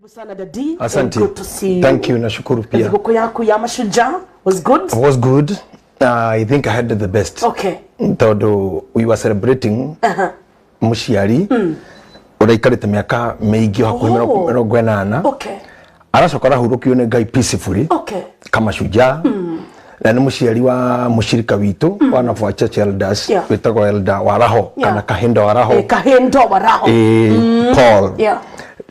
Sana Dadi. Asante. Good to see you. Thank you. Nashukuru pia. Siku yako ya mashujaa was good? Was good. I think I had the best. Okay. Todo we were celebrating Mushiari. Uraikarite miaka meigi hakuhi 80. Okay. Aracokora hurukio ne Ngai peacefully. Okay. Kama shujaa. Na ni mushiari wa mushirika witu wana wa church elders wetagwo elder waraho kana kahendo waraho. Kahendo waraho. Paul. Yeah.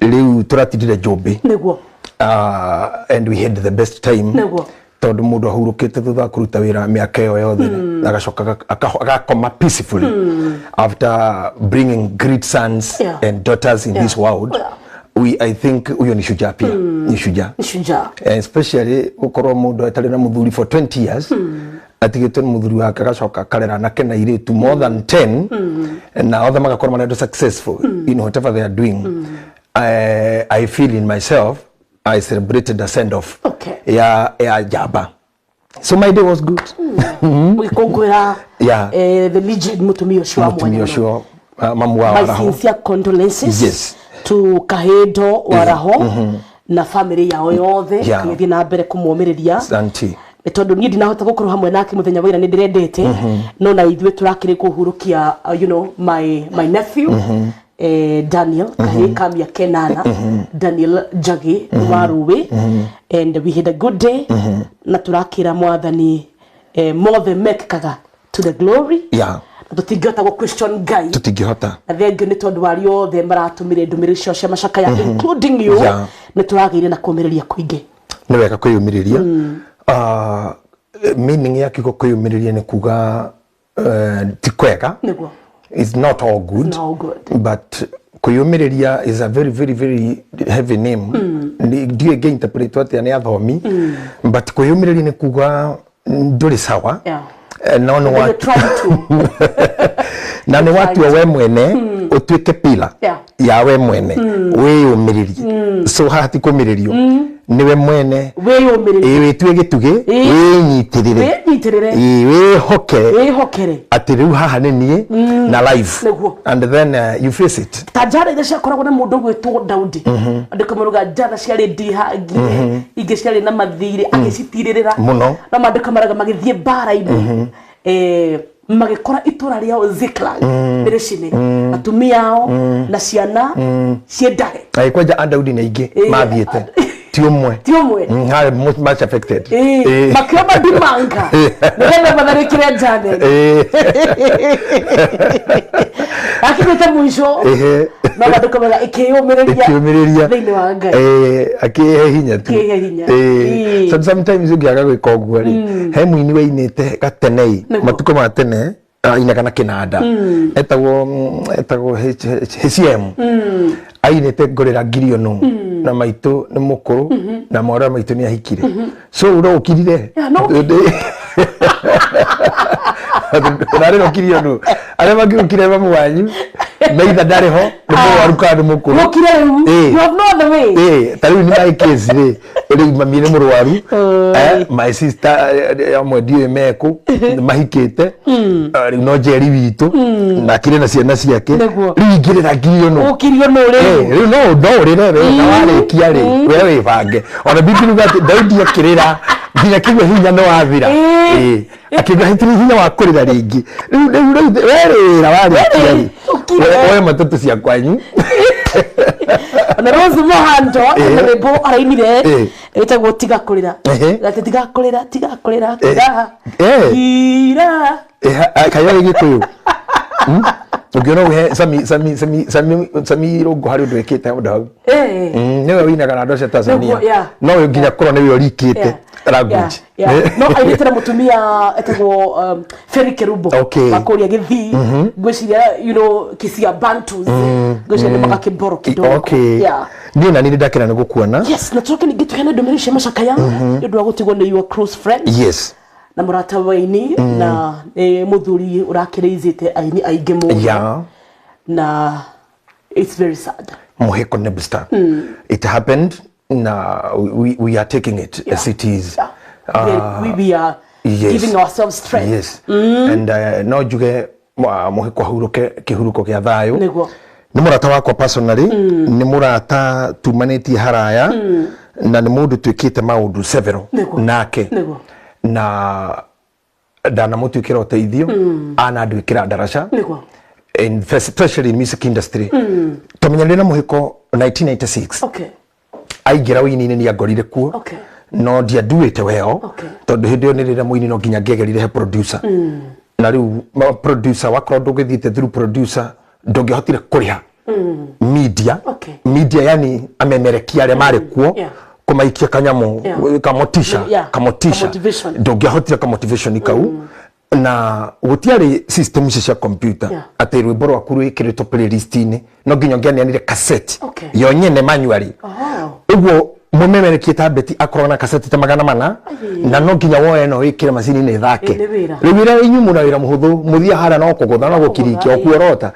Liu turatidire Jobe. Niguo. And we had the best time. Niguo. Todo mundu ahurukite thutha kuruta wira miaka yo yothe agacoka agakoma peacefully after bringing great sons and daughters in this world. I think uyo ni shujaa pia. Ni shujaa. Especially ukorwo mundu atari na muthuri for 20 years. Atigitwe muthuri wake agacoka karera nake na iritu more than 10 na othe magakorwo manendo successful in whatever they are doing. I feel in myself I celebrated the send off. Okay. Ya Jaba. So my day was good. We conquer the legend Mutumio Shua. Mutumio Shua. Mamu wa My sincere condolences. Yes. To Kahedo waraho na family yao yothe kithi na mbere kumuomereria. Asante. Tondu ni ndinahota gukorwo hamwe nake muthenya wira ni ndirendete no na ithwe turakire kuhurukia my nephew Daniel Kamia Kenana Daniel Jagi Waruwe and we had a good day na turakira mwathani mothe mekaga to the glory tutingihota go question Ngai tutingihota thengi ni tondu wari othe maratumire ndumiri cio cia macaka ya including you ni turagire na kumereria kuingi ni wega kwiyumiriria meaning ya kiko kwiyumiriria ni kuga ti kwega niguo. It's not all good. It's not all good. But kuyumiriria is a very heavy name. Ndiye ge interpret what ya athomi. But kuyumiriria ni kuga nduri sawa. No what na ni watu we mwene utwike pila ya we mwene wiyumiririe so hati kumiririo niwe mwene witwe gituge winyitirire wihokere ati riu haha ni nie na life and then you face it tajara ile shakoragwo na mundu gwitwo Daudi andikamuruga jana ciari ndihangi ingi ciari na mathiri agicitirira muno na mandika maraga magithie bara-ini magikora itura riao Ziklag birishine atumia ao na ciana ciendahe aikwaja Daudi na ingi mathiete ti umwe have much affected makaba dimanga ndio matharikire jane akibeta mwisho na baduka mara ikiyumireria thini wa Ngai akihe hinya tu sometimes ugiaga gwika uguo ri he muini we inite gatenei matuko ma tene inagana kinanda etagwo HCM ainite ngorera ngiriono na maitu ni mukuru na mora maitu ni ahikire so uro ukirire nare no kiriono ale magukire mamu wanyu meitha ndare ho ni muwaruka ni mukuru ukire you have no other way tari ni mai case ri uri mami ni murwaru my sister amwe ndiwe meku mahikite no jeri witu na kire na ciana ciake ringire na kiriono ukiriono ri no ri na wale kiari wewe bange ona bibilu gati Daudi akirira nginya kigwe hinya no wathira akigwa hitiri hinya wa kurira ringi wera wale kiari wewe matatu cia kwanyu na Rose Mohando na rebo arainire etagwo tiga kurira gati tiga kurira ira kayo gikuyu ugiona we sami rogo hari undu ekite undu niwe winaga na ndosha Tanzania no we nginya koro niwe urikite language no aitira mutumia etagwo Ferry Kerubo makoria githi gwiciria kisia Bantus gwiciria makakiboro kidogo ndio na nini ndakira ni gukuona na tuke ni gitu hena dominisha mashaka ya ndu wa gutigwo ni your close friend na murata waini na muthuri urakireizite aini aige mu na it's very sad muheko nebsta it happened we are taking it as it is we are giving ourselves strength and no juge muheko huruke kihuruko kia thayo ni murata wakwa personally ni murata tumanĩtie haraya na nĩ mũndũ twĩkĩte maũndũ several nake na ndanamũtuĩkĩra ũteithio anandwĩkĩra ndaraca especially in music industry tũmenya na mũhiko 1996 aingĩra wĩini-inĩ nĩ angorire kuo no ndianduĩte weo tondũ hĩndĩ ĩyo nĩ rĩrĩa mũini no nginya ngĩagerire he producer na rĩu producer wakorwo ndũgĩthiĩte through producer ndũngĩhotire kũrĩha media yani amemerekia arĩa marĩ kuo kumaikia kanyamu kamotisha ndũngĩhotire kamotivation kau na gũtiarĩ system icio cia computer atĩ rwĩmbo rwaku rwĩkĩrĩtwo playlist-inĩ no nginya ũngĩanianire cassette yo nyene manually ũguo mũmemerekia tablet akorwo na cassette ta 400 na no nginya woe no wĩkĩre macini-inĩ thake rĩu wĩra inyumũra wĩra mũhũthũ mũthia hara no kũgũtha no gũkirikia okuorota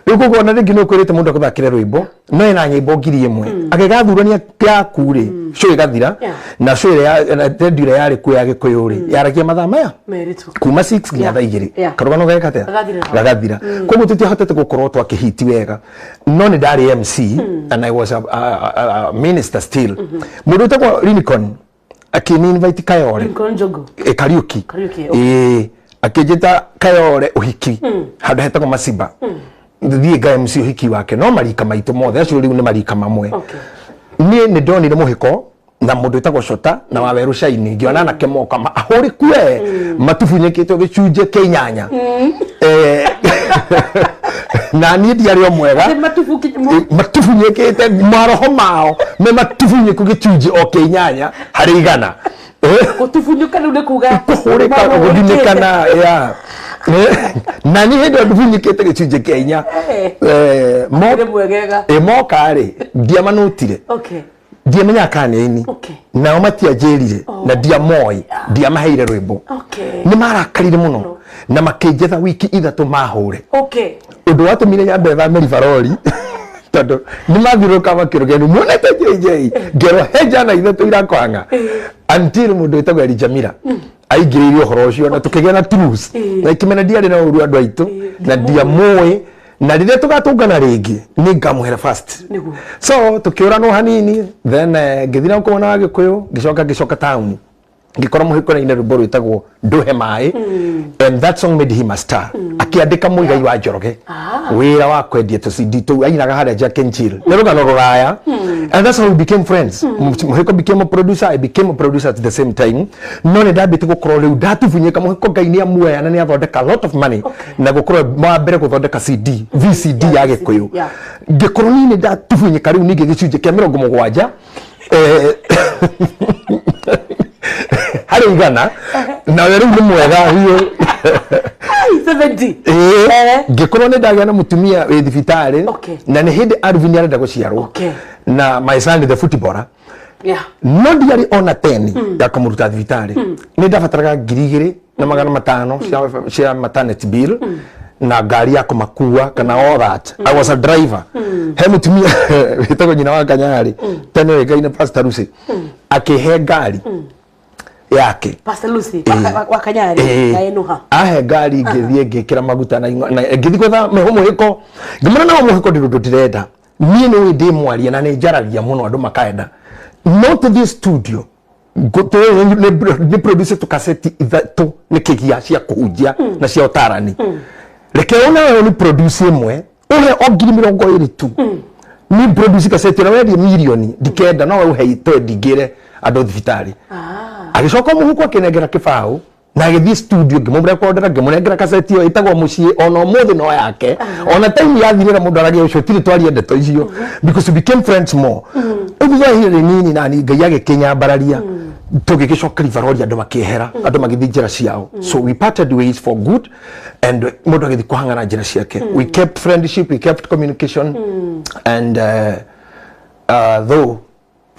rĩu kũguo na rĩngĩ no kwĩrĩte mũndũ akũthakĩre rwĩmbo no ena nyĩmbo ngiri ĩmwe agĩgathurania yaku rĩ show ĩgathira na show ĩrĩa yarĩ kuo ya Gĩkũyũ rĩ yaragia mathaa maya kuma 6 nginya thaa 2 karũgano geka atĩa gagathira kũguo tũtiahotete gũkorwo twakĩhiti wega no nĩ ndarĩ MC and I was a minister still mũndũ ũtagwo Lincoln akini invite Kayore Kariuki akĩnjĩta Kayore ũhiki handũ hetagwo Masiba thiĩ nga MC ũhiki wake no marika maitũ mothe acio rĩu nĩ marika mamwe niĩ nĩ ndonire mũhiko na mũndũ ũtagwo Shota na Waweru Shaini ngĩona nake moka ahũrĩ kue matubunyĩkĩtwo gĩcunjĩ kĩa 8 na niĩ ndiarĩ o mwega matubunyĩkĩte maroho mao me matubunyĩku gĩcunjĩ o kĩa 8 harĩ 100 gũtubunyũka rĩu nĩ kuga kũhũrĩka gũthinyĩkana na niĩ hĩndĩ ndubunyĩkĩte gĩcunjĩ kĩa 4 moka rĩ ndiamanũtire ndiamenya kanĩ-inĩ nao matianjĩrire na ndiamoi ndiamaheire rwĩmbo nĩ marakarire mũno na makĩnjetha wiki 3 mahũre ũndũ watũmire nyambe thame ribarori tondũ nĩ mathiũrũrũka makĩrũgeni muonete JJ ngero hejana 3 irakwanga until mũndũ wĩtagwo Elijamira aingĩrĩire ũhoro ũcio na tũkĩgĩa na truth na ikĩmena ndiarĩ na ũru andũ aitũ na ndiamũĩ na rĩrĩa tũgatũngana rĩngĩ nĩ ngamũhera first so tũkĩũranwo hanini then ngĩthiĩ na mũkũmana wa Gĩkũyũ ngĩcoka town ngĩkora mũhiko na rwĩmbo rwĩtagwo ndũhe maĩ and that song made him a star akĩandĩka mũigai wa Njoroge wĩra wa kwendia tũcidi tũu ainaga harĩa Jack and Jill nĩ rũgano rũraya and that's how we became friends mũhiko became a producer I became a producer at the same time no nĩ ndambĩte gũkorwo rĩu ndatubunyĩka mũhiko Ngai nĩ amuoya na nĩ athondeka a lot of money na gũkorwo wa mbere gũthondeka CD VCD ya Gĩkũyũ ngĩkorwo nĩ ndatubunyĩka rĩu ningĩ gĩcunjĩ kĩa 70 harĩ 100 na rĩu nĩ mwega hiyo 70 ngĩkorwo nĩ ndagĩa na mũtumia wĩ thibitarĩ na nĩ hĩndĩ Alvin arenda gũciarwo na my son the footballer no ndiarĩ ona 10 ya kũmũruta thibitarĩ nĩ ndabataraga 2,500 cia maternity bill na ngari ya kũmakua kana all that I was a driver he mũtumia wĩtagwo nyina wa Kanyarĩ tene Ngai na Pastor Lucy akĩhe ngari yake Pastor Lucy wa Kanyarĩ na enuha ahe ngari ngĩthiĩ ngĩkĩra maguta na ngĩthiĩ gwetha mũhiko ngĩmona na mũhiko ndĩrenda niĩ nĩ ndĩ mwaria na nĩ njaragia mũno andũ makaenda not this studio nĩ producer tu cassette 3 nĩ kĩgia cia kũhunjia na cia ũtarani reke ona wewe ni producer ĩmwe ũhe o 20,000 tu ni producer cassette na wewe milioni ndikenda no ũhe ndingĩre andũ thibitarĩ agĩcoka mũhuko akĩnengera kĩbaũ na agĩthiĩ studio ngĩmũrekondera ngĩmũnengera cassette ĩyo ĩtagwo mũciĩ ona ũmũthĩ no yake ona time yathirĩra mũndũ aragia ũcio tiri twaria ndeto icio because we became friends more ũthia hĩrĩ nini na Ngai agĩkĩnyambararia tũgĩgĩcoka ribarori andũ makĩehera andũ magĩthiĩ njĩra ciao so we parted ways for good and mũndũ agĩthiĩ kũhang'ana njĩra ciake we kept friendship we kept communication and though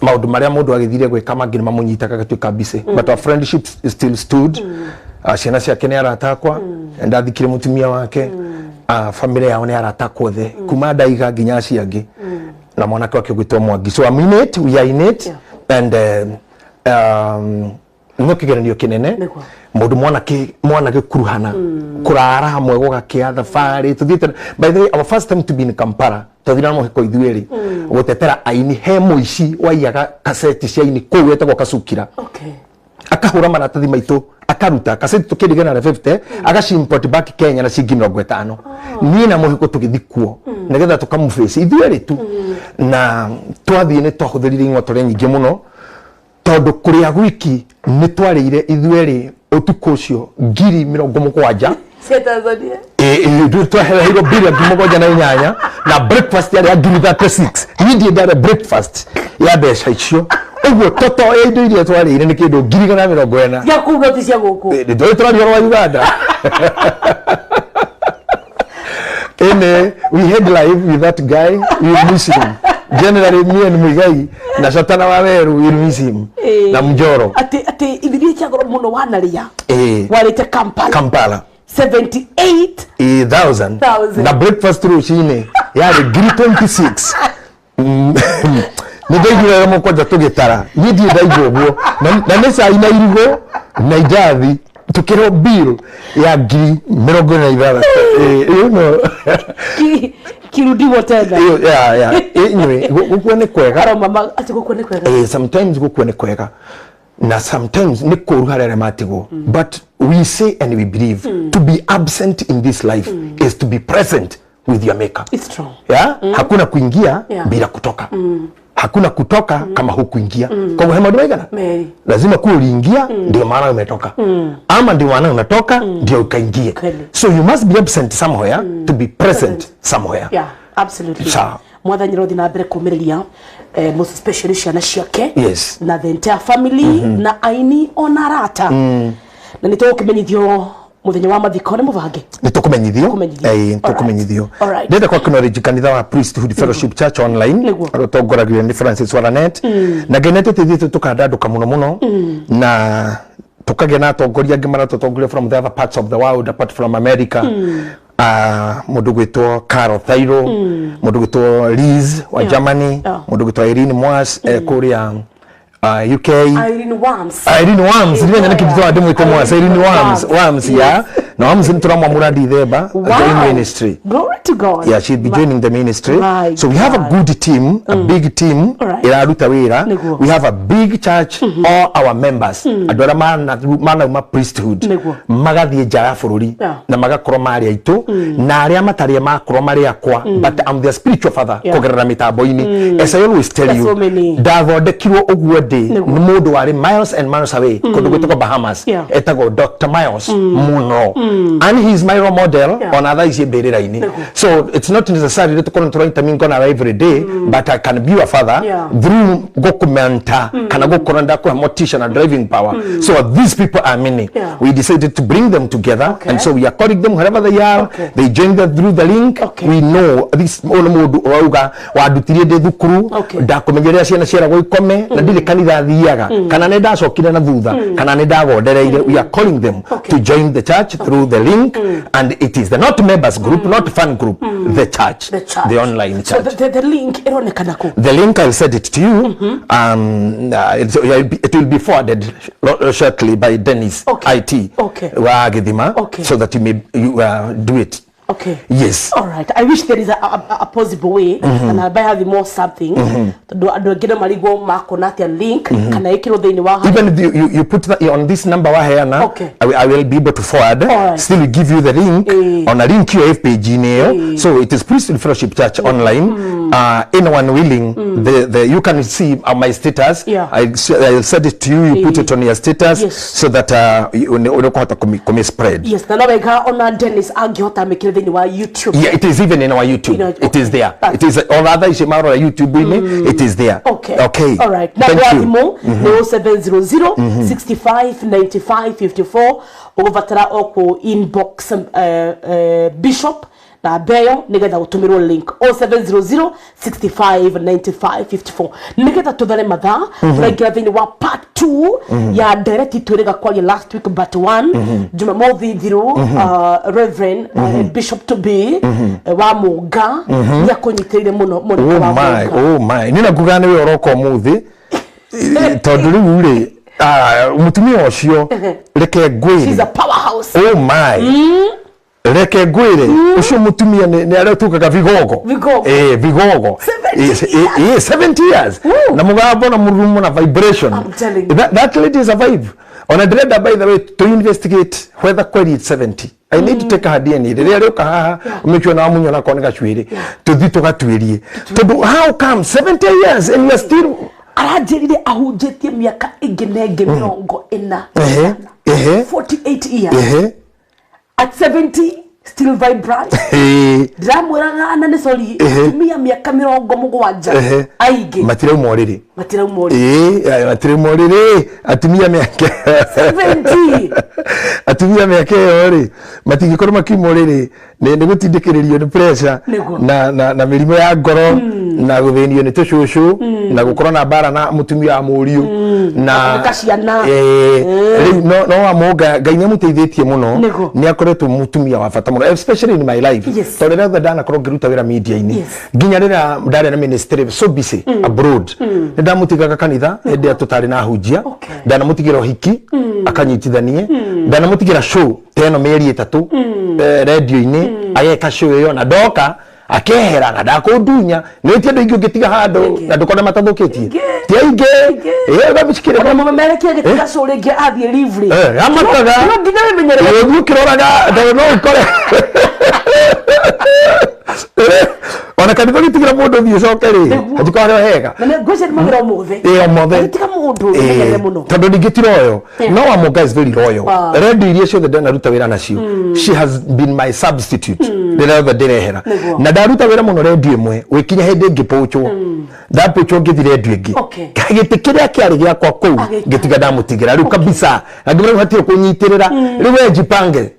maũndũ marĩa mũndũ agĩthire gwĩka mangĩ mamũnyitaga gatuĩka busy but our friendship still stood ciana ciake nĩ arata akwa ndathikire mũtumia wake family yao nĩ arata akwa othe kuma ndaiga nginya acio angĩ na mwanake wake gwĩtwo Mwangi so I'm in it we are in it and no kigeranio kinene mundu mwana ke kuruhana kurara hamwe gogakia thabari tuthiite by the way our first time to be in Kampala tuthira no heko ithueri gutetera aini he muici waiyaga kaseti cia ini kuu wetagwo Kasukira akahura maratathi maitu akaruta kaseti tukidigana na 50 agashimport back Kenya na shilingi 50 ni na muhiko tugithikuo nigetha tukamufeci ithueri tu na twathie ni twahuthirire ing'otore nyingi muno tondu kuria gwiki ni twarire ithueri utuko ucio 70,000 Tanzania twahereirwo bill 7,800 na breakfast yari 36 ni ndiendare breakfast ya mbeca icio uguo toto indo iria twarire ni kindu 140 ya kuga ti cia guku ndio twarire wa Uganda we had live with that guy we miss him generally me and Muigai na Satana wa Weru we miss him na Mjoro ati ibirie cha goro muno wanaria walete Kampala 78,000 na breakfast rucine yari 26 ni ndaigire mo kwaja tugitara yidi ndaigwo na nesa ina irigo na ijathi tukiro bill ya 70,000 you know kirudiwo tena anyway gukwene kwega ara mama ati gukwene kwega sometimes gukwene kwega na sometimes ni kuruharere matigo but we say and we believe to be absent in this life is to be present with your maker. It's true. Hakuna kuingia bila kutoka. Hakuna kutoka kama hukuingia. Kwa hivyo hema duwaigana? Lazima kuwa uliingia ndio maana umetoka. Ama ndio maana umetoka ndio ukaingia. So you must be absent somewhere to be present somewhere. Yeah, absolutely. Mwathani rothi na mbere kumiriria most especially ciana ciake na the entire family na aini ona rata na nitukumenyithio muthenya wa mathiko ni mubange nitukumenyithio ndenda kwa knowledge kanitha wa Priesthood Fellowship Church online rotongoragio ni Francis Waranet na genete tithite tukandanduka muno na tukagena na atongoria ngimara tutongoria from the other parts of the world apart from America mundu gwitwo Carol Thairo mundu gwitwo Liz wa Germany mundu gwitwo Irene Mwas kuria UK Irene Wams ndio nikitwa ndimu ite Mwas Irene Wams na Wams nturamwa muradi theba join ministry. Glory to God. Yeah, she'll be joining the ministry. So we have a good team, a big team iraruta wira. We have a big church, all our members adora mana ma priesthood magathie jara bururi na magakorwo mari aitu na aria matari makorwo mari akwa but I'm their spiritual father kugerera mitambo-ini. As I always tell you ndathondekirwo uguo ndi ni mundu wari miles and miles away kundu gwitwa Bahamas etago Dr. Miles muno and he's my role model on other is berera-ini. So it's not necessary that to intermin gonna every day but I can be a father through gokumenta kana gokoranda ko motivation and driving power. So these people are many. We decided to bring them together and so we are calling them wherever they are. They join them through the link. We know this all modu wauga wadutirie de thukuru da kumenyeria ciana ciara goikome na ndire kanitha thiaga kana ne ndacokire na thutha kana ne ndagondereire. We are calling them to join the church through the link and it is the not members group not fan group the church the online church. So the link ironekana ko the link I'll send it to you it will be forwarded shortly by Dennis IT wa Githima so that you may do it. Yes. All right. I wish there is a possible way and I'll have more something to get a marigo makonati link kana ikiro thini wa even if you put that on this number wa here I will be able to forward still we give you the link on a link your page in so it is Priesthood Fellowship Church online anyone willing the you can see my status I'll send it to you put it on your status so that unakuhata kumi spread na naweka ona Dennis agihota mekire YouTube. Yeah, it is even in our YouTube. It is there. It is all other Ishimaro YouTube it is there. Okay. All right. Now more 0700 65 95 54 overtara oko inbox Bishop na beyo nigetha utumirwo link 0700 65 95 54 nigetha tuthare matha turaingira thini wa part 2 ya direct twiriga kwaria last week but one Jumamothi thiru Reverend Bishop to be wa Muga ya kunyitirire muno oh my nina kugana we oroko muthi tondu riu ri mutumia ucio reke ngwire she's a powerhouse. Oh my. Reke ngwire ucio mutumia ni aratukaga vigogo. Vigogo 70 years na mugambo na murumo na vibration. That lady is a vibe. On a dread, by the way, to investigate whether query it's 70. I need to take her DNA. Make sure na munyo na konega chwiri. To dito katwiri. To do how come 70 years and you're still arajirire ahujetie miaka inginege mirongo ina. 48 years. At 70 still vibrant. Ndamwiraga ana ni sorry tumia miaka mirongo mugwanja aige matire umorire atumia miaka 70 atumia miaka yori matingikoro makimorire ni gutindikiririo ni pressure na mirimo ya ngoro na guthenio ni tushushu na gukorwo na bara na mutumia wa muriu na no amoga Ngai nyamuteithĩtie muno ni akoretwo mutumia wa bata muno especially in my life tondũ rĩrĩa ndana korwo ngĩruta wĩra media-inĩ nginya rĩrĩa ndarĩ na ministry so busy abroad nĩ ndamũtigaga kanitha hĩndĩ tũtarĩ na hunjia ndanamũtigĩra ũhiki akanyitithanie ndanamũtigĩra show teno mĩeri 3 radio-inĩ ageka show ĩyo na ndoka akehera na ndakundunya nĩ ti andũ ingĩ ũngĩtiga handũ na ndũkona matathũkĩtie ti aingĩ babishikire na mama mereke gĩtiga show rĩngĩ athiĩ lively amakaga nginya ũkĩroraga no ũkore ona kanitha gĩtigira mũndũ thiĩ coke rĩ atikario hega na ngwĩciria magira ũmũthĩ gĩtiga mũndũ ũmenyere mũno tondũ ndingĩtiroyo no amo guys very loyal rendi iria ciothe ndanaruta wĩra nacio she has been my substitute rĩrĩa othe ndĩrehera na ndaruta wĩra mũno rendi ĩmwe wĩkinya hĩndĩ ngĩpochwo ndapochwo ngĩthi rendi ĩngĩ gĩtĩ kĩrĩa kĩarĩ gĩakwa kũu ngĩtiga ndamũtigĩra rĩu kabisa na ngĩmwĩra hatirĩ kũnyitĩrĩra rĩu wejipange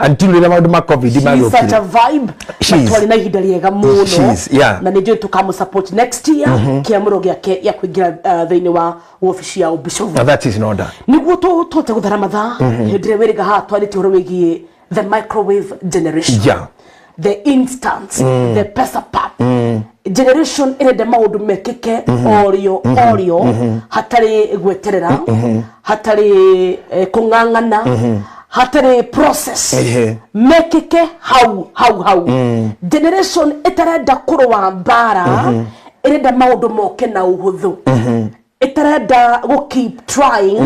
until rĩrĩa maũndũ ma covid magĩũkire. She's such a vibe. Twari na ihinda rĩega mũno na nĩnjũĩ tũkamũsupport next year kĩamũro gĩake gĩa kũingĩra thĩinĩ wa ofici ya Bishop. That is in order. Nĩguo tũhote gũthara mathaa hĩndĩ ĩrĩa wĩrĩga haha twarĩtie ũhoro wĩgiĩ the microwave generation. The instant, the pesa pap generation irenda maundu mekeke orio hatari gweterera hatari kungangana hatari process mekeke hau generation itarenda kurwa mbara irenda maundu moke na uhuthu itarenda go keep trying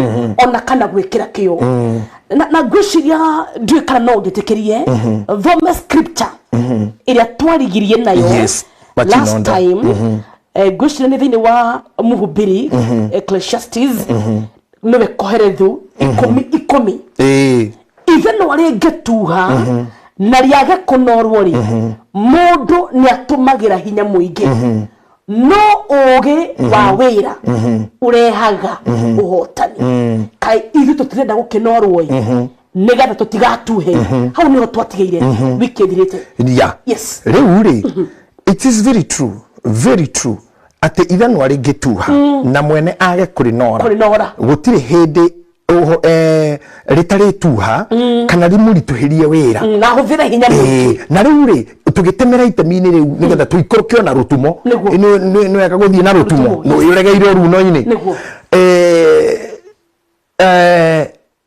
ona kana gwikira kio na gwiciria ndui kana no ngitikirie thome scripture iria twarigirie nayo last time gwiciria ni thini wa Mhubiri Ecclesiastes no koherethu 10 even no ari getuha na riage kunorwo ri mundu ni atumagira hinya muingi no oge wa wira urehaga uhotani kai ithu tutirenda gukinorwo nigatha tutigatuhe hau niho twatigeire wiki thirite yes riu ri it is very true ate ithano ari gituha na mwene age kurinora gutire hindi ritari tuha kana rimurituhirie wira na huthira hinya mwingi na riu ri tugitemera itemi-ini riu nigetha tuikorokio na rutumo no yaka guthii na rutumo no iregeire runo-ini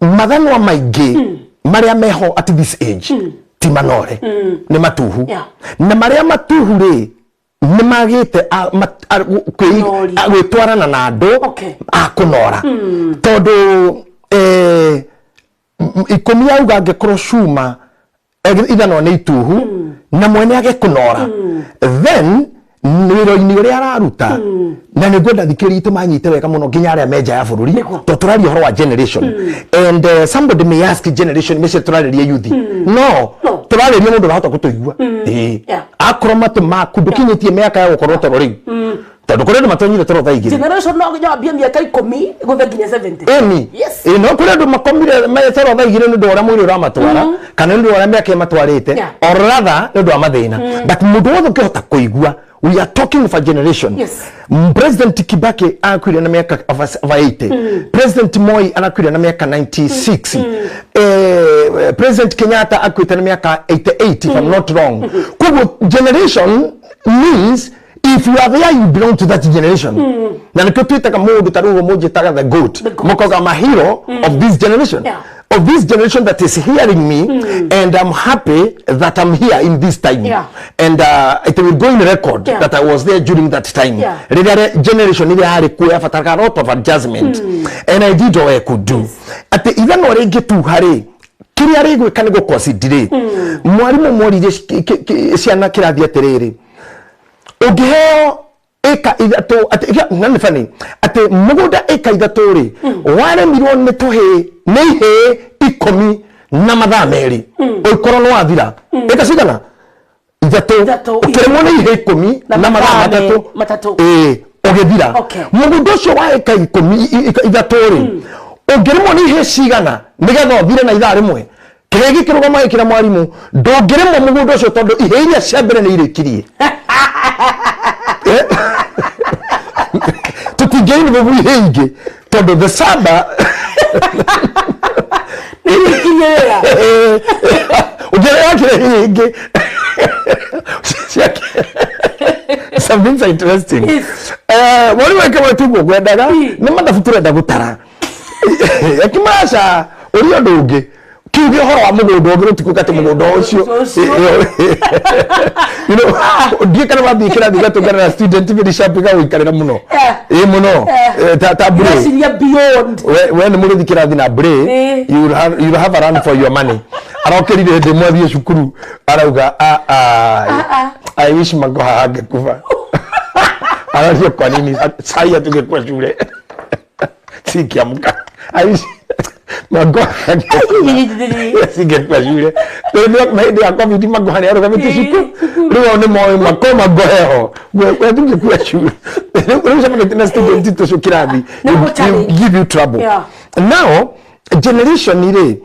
mathanwa maingi maria meho at this age ti manore ni matuhu na maria matuhu ri ni magite gwitwarana na andu akunora tondu ikumi auga angekorwo cuma ithano ni ituhu na mwene age kunora then wĩra-inĩ ũrĩa araruta na nĩngwenda thikĩrĩrie tũmanyite wega mũno nginya arĩa menja ya bũrũri to tũraria ũhoro wa generation and somebody may ask generation mece tũrarĩria youth no tũrarĩria mũndũ ũrahota gũtũigua akorwo matũ maku ndũkinyĩtie mĩaka ya gũkorwo toro rĩu tondũ kũrĩ andũ matonyire toro thaa igĩrĩ generation no nginya wambie mĩaka 10 gũthiĩ nginya 70 yes no kũrĩ andũ makomire toro thaa igĩrĩ nĩ ũndũ ũrĩa mwĩrĩ ũramatwara kana nĩ ũndũ ũrĩa mĩaka ĩmatwarĩte or rather nĩ ũndũ wa mathĩna but mũndũ wothe ũkĩhota kũigua. We are talking of a generation. Yes. President Kibaki anakuja na miaka 80. President Moi anakuja na miaka 96. President Kenyatta anakuja na miaka 88 if I'm not wrong. Kwa generation means if you are there, you belong to that generation. Na nikyo tuitaka mundu tarugo moja taga the goat. Mokoga ma hero of this generation. Of this generation that is hearing me, and I'm happy that I'm here in this time. And it will go in record that I was there during that time. The generation had a lot of adjustment, and I did all I could do. At the even when I get to hurry, kiri we can go consider. Mwalimu mwali siana kila dia terere. Ogeo eka idato ate nani fani ate mugoda eka idatori wale milioni netohe nehe ikomi na mathaa meri oikoro no athira eka sigana idato ukiremona ihe ikomi na mathaa matatu ogethira mugodo cio wa eka ikomi idatori ogiremona ihe sigana nigetha othire na ithaa rimwe kiregi kirugama ikira mwarimu ndongiremwa mugodo cio tondu ihe iria cia mbere ni irikirie tutigeni babu hingi todo the saba nilikinyera ujere yake hingi something interesting wali wake watu gwendaga ni madafutura ndagutara yakimasha uriyo ndugi kiuge horo wa mugondo ngiro tikukate mugondo ucio you know ndikana babikira digato kana student bi dishapiga wikarira muno muno ta bre beyond when muri dikira dina bre you have a run for your money arokirire de mwathie cukuru arauga I wish mago hage kuva arario kwa nini sai tungekuwa shule sikiamka I wish mago singekuwa shule ndio maidi ya covid mago hani aroga mitishi leo ni moyo makoma goheho wewe tungekuwa shule unaweza kuna student to shukirabi give you trouble now generation ile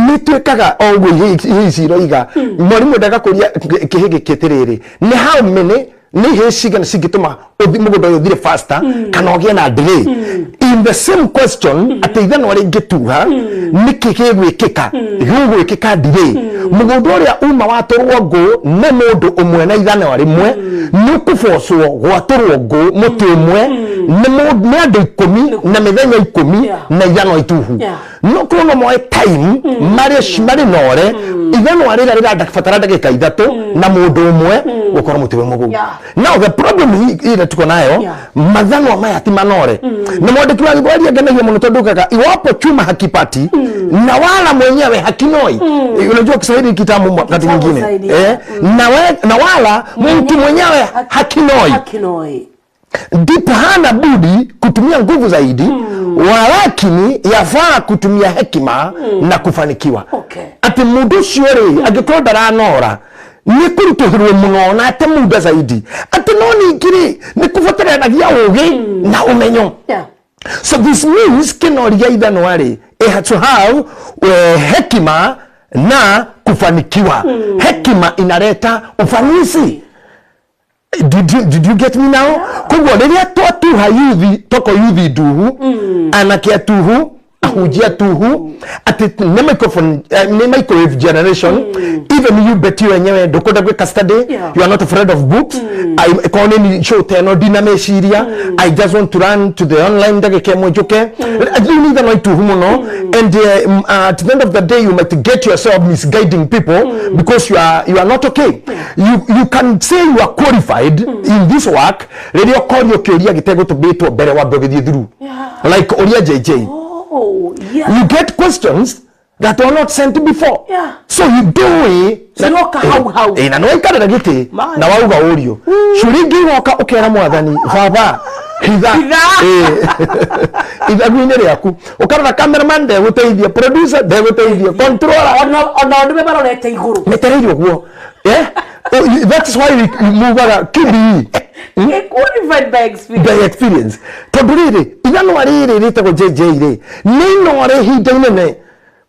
nitwekaga ogwe hizi roiga mwarimu ndaga kuria kihige keterere ni how many ni hesiga sigituma mugodo yothire faster kana ogia na delay in the same question ateithana wari ngetuha nikike gwikika gwikika delay mugodo ria uma watorwo ngo ne mundu umwe na ithana wari mwe nukufoswo gwatorwo ngo mutu umwe ne mundu ne andu 10 na mithenya 10 na ithana ituhu no kuno mo time mari nore ithana wari rira ndakibatara ndagika ithatu na mundu umwe gukora mutiwe mugo now the problem ile tuko nayo madhano maya timanore na mwandiki wa gibali ngenagia muno tondukaga iwapo chuma hakipati na wala mwenyewe hakinoi unajua Kiswahili kitamu wakati mwingine na wala mtu mwenyewe hakinoi ndipo hana budi kutumia nguvu zaidi walakini yafaa kutumia hekima na kufanikiwa ati mundu ciore agikoro daranora ni kurutuhirwe muno na ate muda zaidi ati noni ikiri ni kufoteranagia ugi na umenyo so this means kinoria ithano wari to have hekima na kufanikiwa hekima inaleta ufanisi. Did you get me now? Kugo riria twatuha yuthi toko yuthi duhu anakia tuhu ahujia tuhu ati ne microwave generation even you bet you wenyewe dokoda gwe custody you are not afraid of books I call any show teno diname shiria I just want to run to the online dageke mojoke you need no tuhu muno and at the end of the day you might get yourself misguiding people because you are not okay. You can say you are qualified in this work radio call your career gitego to be to bere wa bogedi through like Oria JJ. You get questions that are not sent before. So you do it. How? Na no ikara gite na wauga urio. Shuringi woka ukera mwathani baba. Hitha. Itha gwinere yaku. Ukara na cameraman de guteithia, producer de guteithia, controller ona ndu barorete iguru. Metererio guo. That is why we move on kibi. Qualified by experience. Todurire igano warire ritago JJ re. Nino are hidene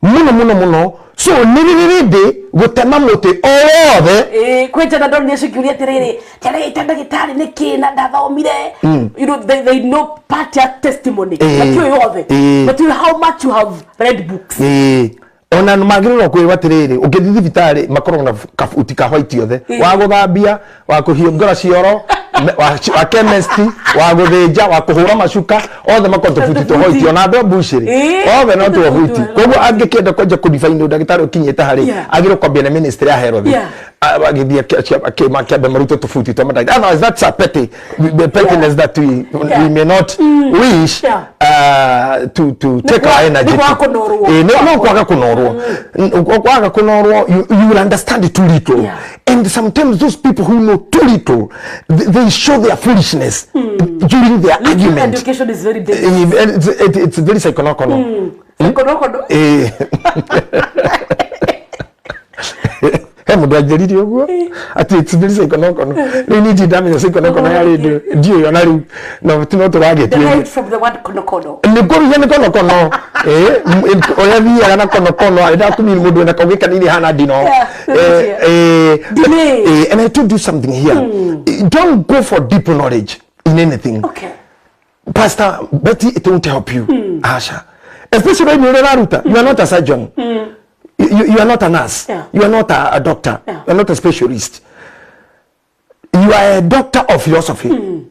muno so nirinde gutema muti othe kwita na ndoni security tiriri tare itanda gitari niki na ndathomire you know they know part ya testimony like you othe but how much you have read books ona magiriro kwirwa tiriri ugithi thibitari makorwo na kafuti ka white othe wa guthambia wa kuhiongora cioro wa chemistry wa guthinja wa kuhura macuka othe makoto futi to hoiti ona ndo bushiri othe no to futi koguo angikenda kwenja ku define ndagitari ukinyete hari agiro kwambia na ministry ya health agithia makiambe maruto tofuti to madai otherwise that's a pettiness that we may not wish to take our energy no kwaga kunorwo you will understand too little and sometimes those people who know too little they show their foolishness during their argument. Education is very dangerous. It's very psychological. Mundu ajiriri uguo ati it's very psychological no need to damage psychological ya radio ndio yona ri no tino turagetie from the word konokono ni konokono oya via na konokono ida kumi mundu na kogeka nini hana dino and I told you something here don't go for deep knowledge in anything. Okay, Pastor Betty, it won't help you. Asha, especially when you are not a surgeon. You are not a nurse. You are not a doctor. You are not a specialist. You are a doctor of philosophy. Don't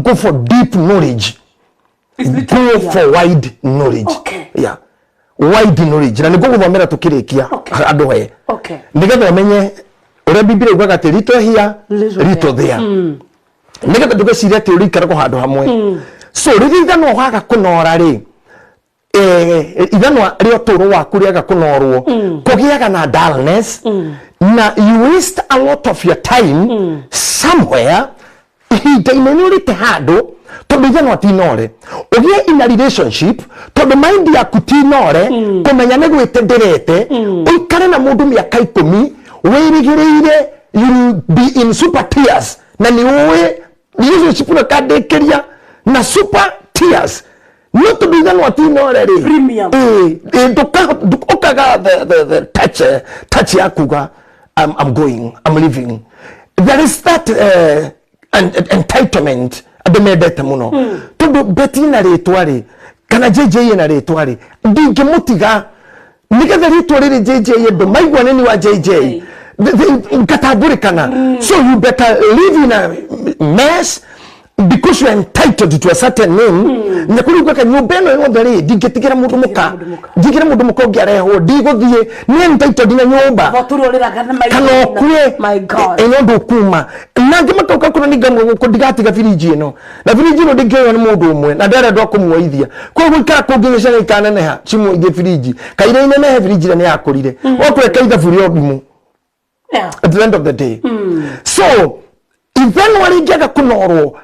go for deep knowledge. Go for wide knowledge. Okay. Yeah. Wide knowledge. Na niko kuthomera tukirikia andu he. Okay. Nigetha umenye ore Biblia igwaga ati little here, little there. Nigetha ndugeciria ati urikara ko handu hamwe. So ririthano waga kunora ri ithanwa rio turu waku riaga kunorwo kugiaga na dullness na you waste a lot of your time somewhere ihinda-inĩ nĩ ũrĩte handũ tondũ ithanwa ti nore ũgie in a relationship tondũ mind yaku ti nore kũmenya nĩ gwĩte ndĩrete ũikare na mũndũ mĩaka 10 wĩrĩgĩrĩire you be in super tears na nĩ ũĩ relationship na kandĩkĩria na super tears not to be done what you know already premium okaga the touch yakuga I'm going, I'm leaving. There is that entitlement abemedete muno tondu Betty na ritwari kana JJ na ritwari ndingimutiga nigetha ritwari ri JJ ndo maigwa nini wa JJ ngataburikana so you better live in a mess because you are entitled to a certain name na kuri kwa nyumba eno yothe ri ndingitigira mundu muka ndigira mundu muka ngiareho ndiguthie ni entitled na nyumba voturoriraga na kana kure my god eno ndukuma na ngimatoka kuna nigamwe guko ndigatiga firiji eno na firiji eno ndingeyo ni mundu umwe na ndara ndo kumwoithia kwa gwikara kunginyesha ikana neha chimwoithie firiji kaire ine nehe firiji ni yakurire okure kaitha buri obimu at the end of the day so even waringiaga kunorwo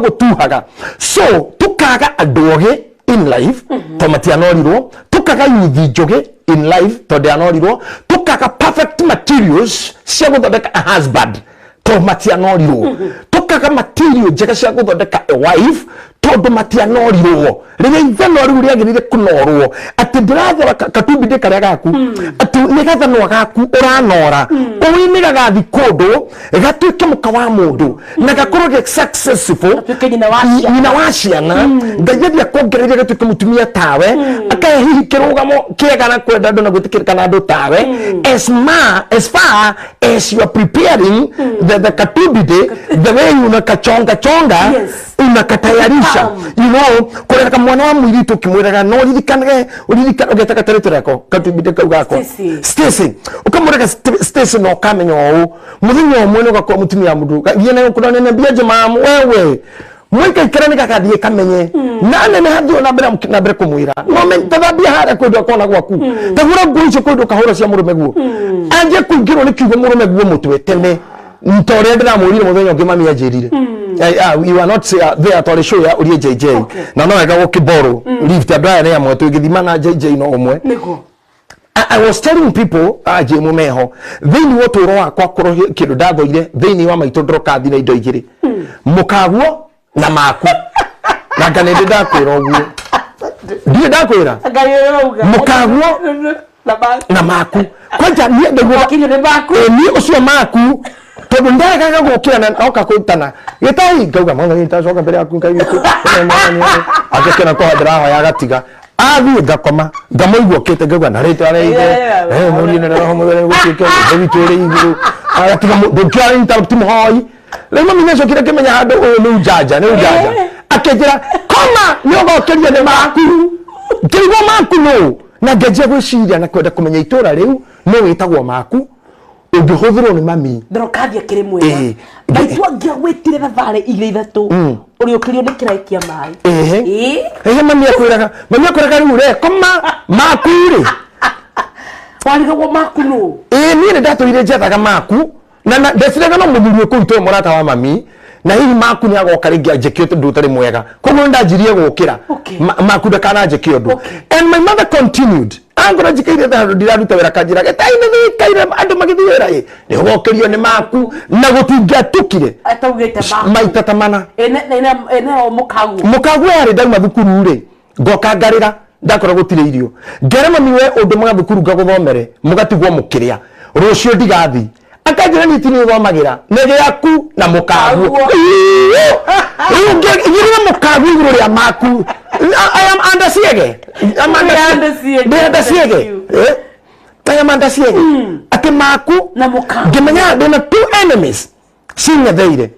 gutuhaga so tukaga adoge in life tomatianorirwo tukaga yuthi njoge in life tondianorirwo tukaga perfect materials cia guthondeka a husband tomatianorirwo tukaga material njega cia guthondeka a wife tondu matianorirwo riria ithano riu riagirire kunorwo ati ndirathora katumbi ndikaria gaku ati ni gathanwa gaku uranora uwiniga gathi kundu gatuike muka wa mundu na gakorwo ge successful nyina wa ciana ngathithia kuongereria gatuike mutumia tawe akahihi kirugamo kiega na kwenda andu na gwitikirika na andu tawe as far as you are preparing the katumbi the way you kachonga unakatayarisha you know kureka mwana wa mwiritu kimwiraga no ririkane ugetaka teretere yako katubide kugako Stacy ukamureka Stacy no kamenyo muthenya umwe no gakwa mutumia mundu giene kuna nene biaje mamu wewe mwika ikirani kakadie kamenye nane ne hadio na bere kumwira no mentabia hara kwedo kona gwaku tagura nguicho kwedo kahora cia murume guo anje kungiro ni kiugo murume guo mutwe tene ntore ndira mwirire muthenya ngimami ajirire you are not there to show ya uri JJ na no ega gukiboro lift adaya ya mwetu githima na JJ no omwe I was telling people aje mumeho thini wotoro wakwa koro kindu ndathoire thini wa maito ndroka thina indo igiri mukaguo na maku na ngane ndakwira oguo ndiye ndakwira mukaguo na maku kwanja ni ndeguo kinyo ne maku ni ucio maku tondu ndagaga gukira na oka kutana Gitahi ngauga mwana nitacoka mbere yaku ngai witu akekena ko hadira ya gatiga Athi ngakoma ngamoigwo kete ngauga na rita reide muri na roho mugere gukike bitore iguru agatiga ndukari interrupt muhoi rĩu mami nĩacokire akĩmenya handũ ũyũ nĩ unjanja akĩnjĩra koma nĩũgokeria nĩ maku ngĩrigwo maku nũ na ngĩanjia gwĩciria na kwenda kũmenya itũra rĩu nĩ wĩtagwo maku ũngĩhũthĩrwo nĩ mami ndĩrokathia kĩrĩ mwega maitũ angĩagwĩtire thabarĩ igĩrĩ ithatũ ũrĩũkĩrio nĩ kĩraĩ kĩa maĩ mami akwĩraga rĩu re koma maku rĩ warigagwo maku nũ niĩ nĩ ndatũire njethaga maku na ndeciraga no mũthuri ũkũu tũĩ mũrata wa mami na hihi maku nĩ agoka rĩngĩ anjĩkie ũndũ ũtarĩ mwega koguo nĩndanjirie gũkĩra maku ndakananjĩkie ũndũ and my mother continued angora njikaire tondũ ndiraruta wĩra kanjĩra Gitahi nĩ thikaire andũ magĩthiĩ wĩra nĩ ũgokerio nĩ maku na gũtingĩatukire maita ta mana mũkagu yarĩ ndauma thukuru rĩ ngoka ngarĩra ndakora gũtirĩ irio ngera mami we ũndũ mga thukuru ngagũthomere mũgatigwo mũkĩrĩa rũciũ ndigathi akajira ni tini thomagĩra nĩ gĩaku na mũkagu ngĩrĩra mũkagu igũrũ rĩa maku I am under siege I am under siege ati maku na mũkagu ngĩmenya ndĩna two enemies cingetheire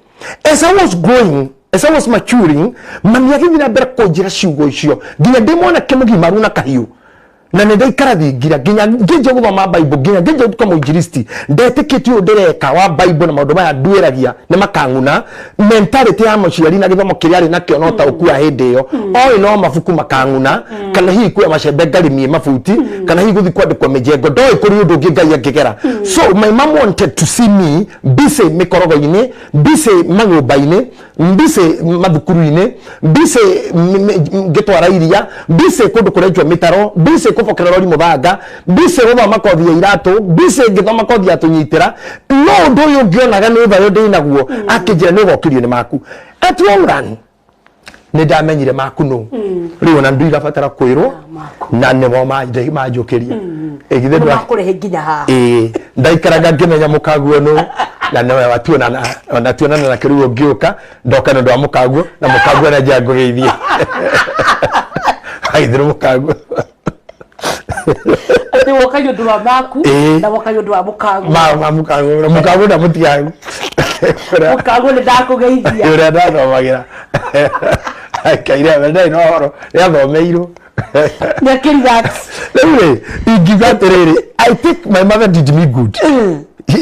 as I was growing as I was maturing mami agĩthiĩ na mbere kũnjĩra ciugo icio nginya ndĩmona kĩmũgimaru na kahiũ na nĩndaikara thingira nginya ngĩnjia gũthoma Bible nginya ngĩnjia gũtuĩka mũinjilisti ndetĩkĩtie ũũ ndĩreka wa Bible na maũndũ maya nduĩragia nĩ makang'una mentality ya mũciari na gĩthomo kĩrĩa arĩ nakĩo no ta ũkua hĩndĩ ĩyo oĩ no mabuku makang'una kana hihi kuoya macembe ngarimie mabuti kana hihi gũthiĩ kwandĩkwo mĩjengo ndoĩ kũrĩ ũndũ ũngĩ Ngai angĩgera so my mom wanted to see me busy mĩkorogo-inĩ busy manyũmba-inĩ busy mathukuru-inĩ busy ngĩtwara iria busy kũndũ kũrenjwo mĩtaro busy kũbokera rori mũthanga busy gũthoma kothi ya iratũ busy ngĩthoma kothi ya tũnyitĩra no ũndũ ũyũ ũngĩonaga nĩ ũthayo ndĩnaguo akĩnjĩra nĩ ũgokirio nĩ maku at long run nĩ ndamenyire maku nũ rĩu ona ndirabatara kwĩrwo na nĩmo manjũkĩria githĩ ndakũrehe nginya haha ndaikaraga ngĩmenya mũkaguo nũ na nĩwe watuonana na kĩrĩu ngĩũka ndoka nĩ ũndũ wa mũkaguo na mũkaguo na njia ngũgeithie haithirũ mũkaguo ati wokayo ndo wa maku na wokayo ndo wa mũkaguo mũkaguo na mũtiagu mũkaguo nĩ ndakũgeithia ũrĩa ndathomagira kaire wenda no horo yathomeirwo nyakĩrirax rĩu ingiuga atĩrĩrĩ I think my mother did me good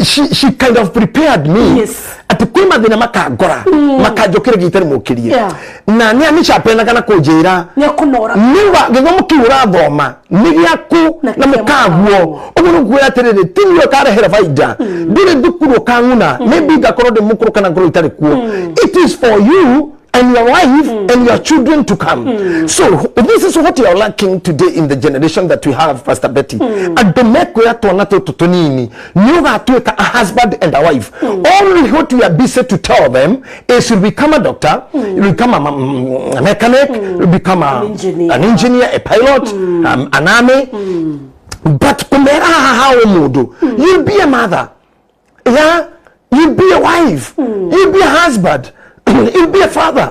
she kind of prepared me ati kwĩ mathĩna makangora makanjũkĩra gĩtarĩ mũkĩrie na nĩ anichapenaga na kũnjĩra nĩwa gĩthomo kĩu ũrathoma nĩ gĩaku na mũkaguo ũguo nĩ kuoya atĩrĩrĩ ti niĩ ũkarehera baida ndĩrĩ thukuru ũkang'una maybe ngakorwo ndĩ mũkũrũ kana ngorwo itarĩ kuo it is for you and your wife and your children to come. So this is what you are lacking today in the generation that we have, Pastor Betty. Adomeko ya tonato tutonini. Nyuga tuweka a husband and a wife. Only what we are busy to tell them is you'll become a doctor, you'll become a mechanic, you'll become an engineer, a pilot, an army. But kumera hao mudu. You'll be a mother. Yeah? You'll be a wife. You'll be a husband. You'll be a father.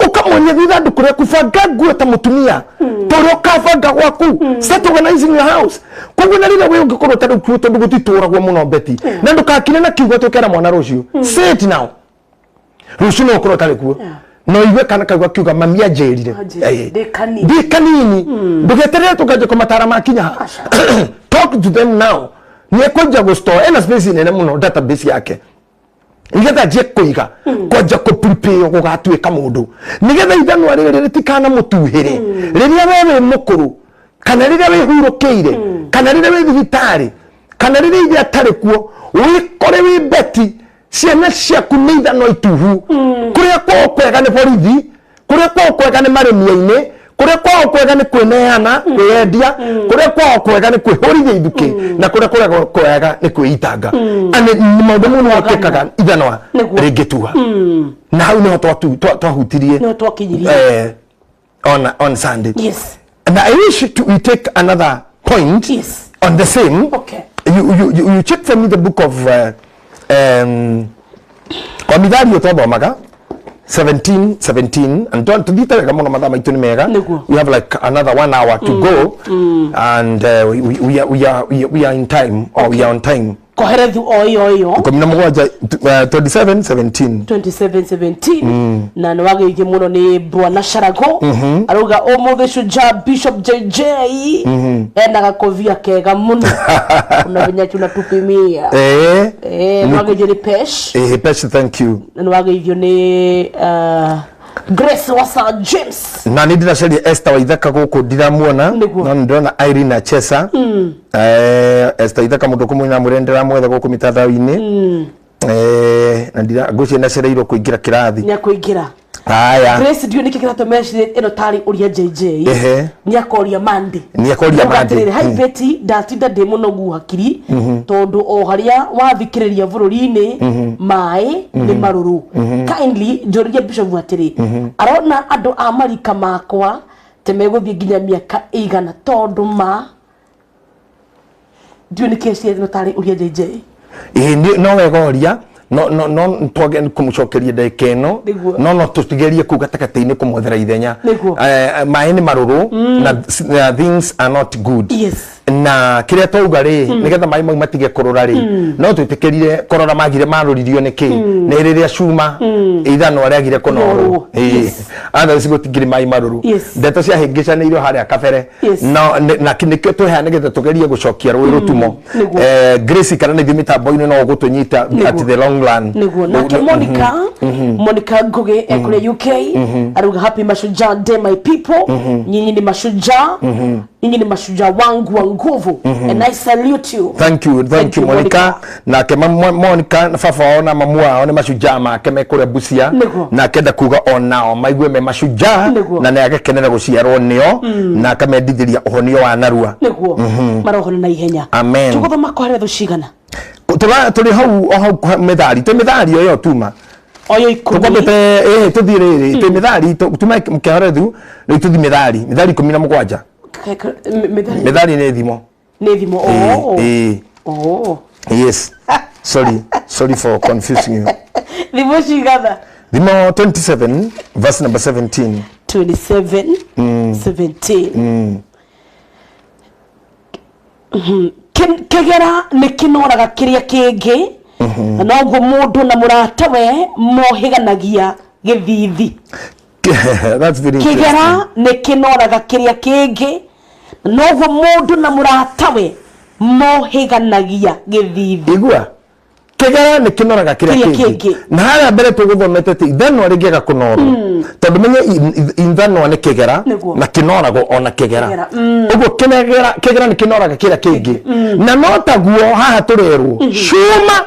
Ukamwonyesha thutha ndukure kubanga nguo ta mutumia toroka banga gwaku start organizing your house koguo na rĩrĩa we ũngĩkorwo ta rĩu tondu gũtitũragwo mũno Betty na ndũkakine na kiugo twĩkera mwana rũciũ say it now rũciũ no ũkorwo tarĩ kuo no iwe kana kaigua kiuga mami anjĩrire ndĩ kanini ndũgeterere tũkanjia kũmatara makinya talk to them now nĩ ekwenja gũstore ena space nene mũno database yake nigetha je kuiga kwanja ku prepare gũgatuĩka mũndũ nigetha ithanwa rĩrĩ rĩtikana mũtuhĩre rĩrĩa wewe mũkũrũ kana rĩrĩa wĩhurũkĩire kana rĩrĩa wĩ thibitarĩ kana rĩrĩa ithe atarĩ kuo wĩkore wĩ Betty ciana ciaku nĩ ithanwa ituhu kũrĩa kwao kwega nĩ borithi kũrĩa kwao kwega nĩ marĩmia-inĩ kũrĩa kwao kwega nĩ kwĩneana kwĩendia kũrĩa kwao kwega nĩ kwĩhũrithia ithuki na kũrĩa kwega nĩ kwĩitanga ani maũndũ mũno wakĩkaga ithanwa rĩngĩtuha na hau nĩho twahutirie no twakinyirie on Sunday. Yes. And I wish we take another point on the same. Okay. You check for me the book of Mithali ũtothomaga 17 and don't dita kama na madama itu ni mega. We have like another 1 hour to go and we are in time or we are on time. Koherethu oyo komina mwaja 27-17 na nwagike muno ni Bwana Sharago aruga omuthe shuja Bishop JJ ena gakovia kega muno una binya tuna tupimia nwagike ni Pesh Pesh, thank you. Nwagike ni Grace wasa James na nidina sheli Esther waithaka guku ndiramuona no ndona Irene Achesa Esther ithaka mundu kumwina murendera mwethe guku mitandao-ini na ndira gucie na cereiro kuingira kirathi nya kuingira aya Grace dio niki kirato message eno tari uria JJ nya koria mande hai Betty ndatinda ndi muno guhakiri tondu o haria wathikiriria bururi-ini mai ni maruru kindly Georgia Bishop atiri arona andu a marika makwa temeguthie nginya miaka igana tondu ma dio niki eno tari uria JJ no wegoria no twage kumucokeria ndekeno no tutigerie kuga takatini kumwethera ithenya mai ni maruru na things are not good. Yes. Na kiria twauga ri nigetha mai mau matige kurura ri no twitikerire korora magire maruririo niki na iriria cuma ithano ariagire kunoru ana sigo tigire mai maruru ndeto cia hingicaneirio haria kabere na kinikio tuheana nigetha tugerie gucokia rui rutumo Grace kana ni mitambo-ini no gutunyita at the long run na Monica Ngugi ekure UK aruga happy mashujaa day my people nyinyi ni mashujaa nyinyi ni mashujaa wangu wa nguvu and I salute you. Thank you Monica na kema Monica na fafa ona mamua ona mashujaa make mekure Busia na kenda kuga onao maigwe me mashujaa na ne agekenera guciarwo nio na kamendithiria uhonio wa narua marohona na ihenya. Amen. Tuko makore thucigana tuli hau medali oyo tuma oyo ikumi tuthire te medali tuma mkehorethu no tuthi medali 17 medali ne thimo yes sorry for confusing you. Thimo cigana thimo 27 verse number 17 17 kegera nikinoraga kiria kingi na noguo mundu na muratawe mohiganagia githithi. That's very interesting. Kegera nikinoraga kiria kingi noguo mundu na muratawe mohiganagia githithi. Igua kegera nikinoraga kiria kingi na haria mbere tuguthomete ti ithano ringiaga kunoru tondu menye ithano ni kegera na kinorago ona kegera uguo kegera nikinoraga kiria kingi na no taguo haha turerwo cuma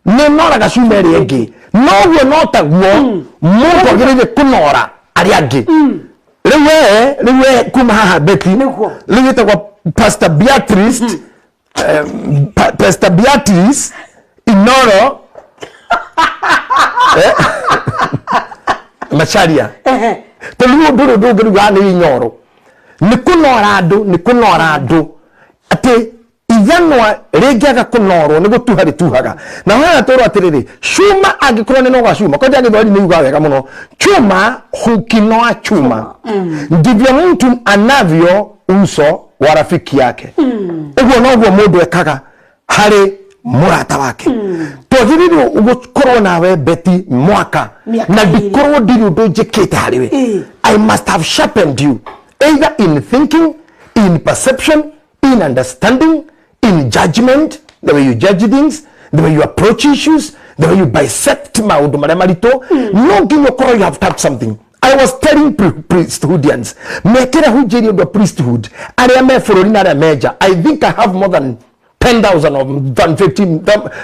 ni noraga cuma iri ingi noguo no taguo mundu agirire kunora ari angi riwe kuma haha Betty riwe tagwa Pastor Beatrice Inoro Macharia telu nduru gani Inyoro nikunora andu ati ithanwa ringiaga kunorwo ni gutuha tuhaga na wana toro atiriri cuma angikorwo ni noga cuma koja ngithori ni uga wega muno chuma hukinoa chuma ndivyo mtu anavyo uso wa rafiki yake uguo noguo mundu ekaga hari murata wake twagiririo ugukorwo nawe Betty mwaka na ndikorwo ndiri undu njikite hariwe I must have sharpened you either in thinking, in perception, in understanding, in judgment, the way you judge things, the way you approach issues, the way you bisect maundu maria marito no nginya korwo you have tapped something. I was telling priesthoodians mekera hujiri ndo priesthood aria me furori na aria meja I think I have more than 10,000 or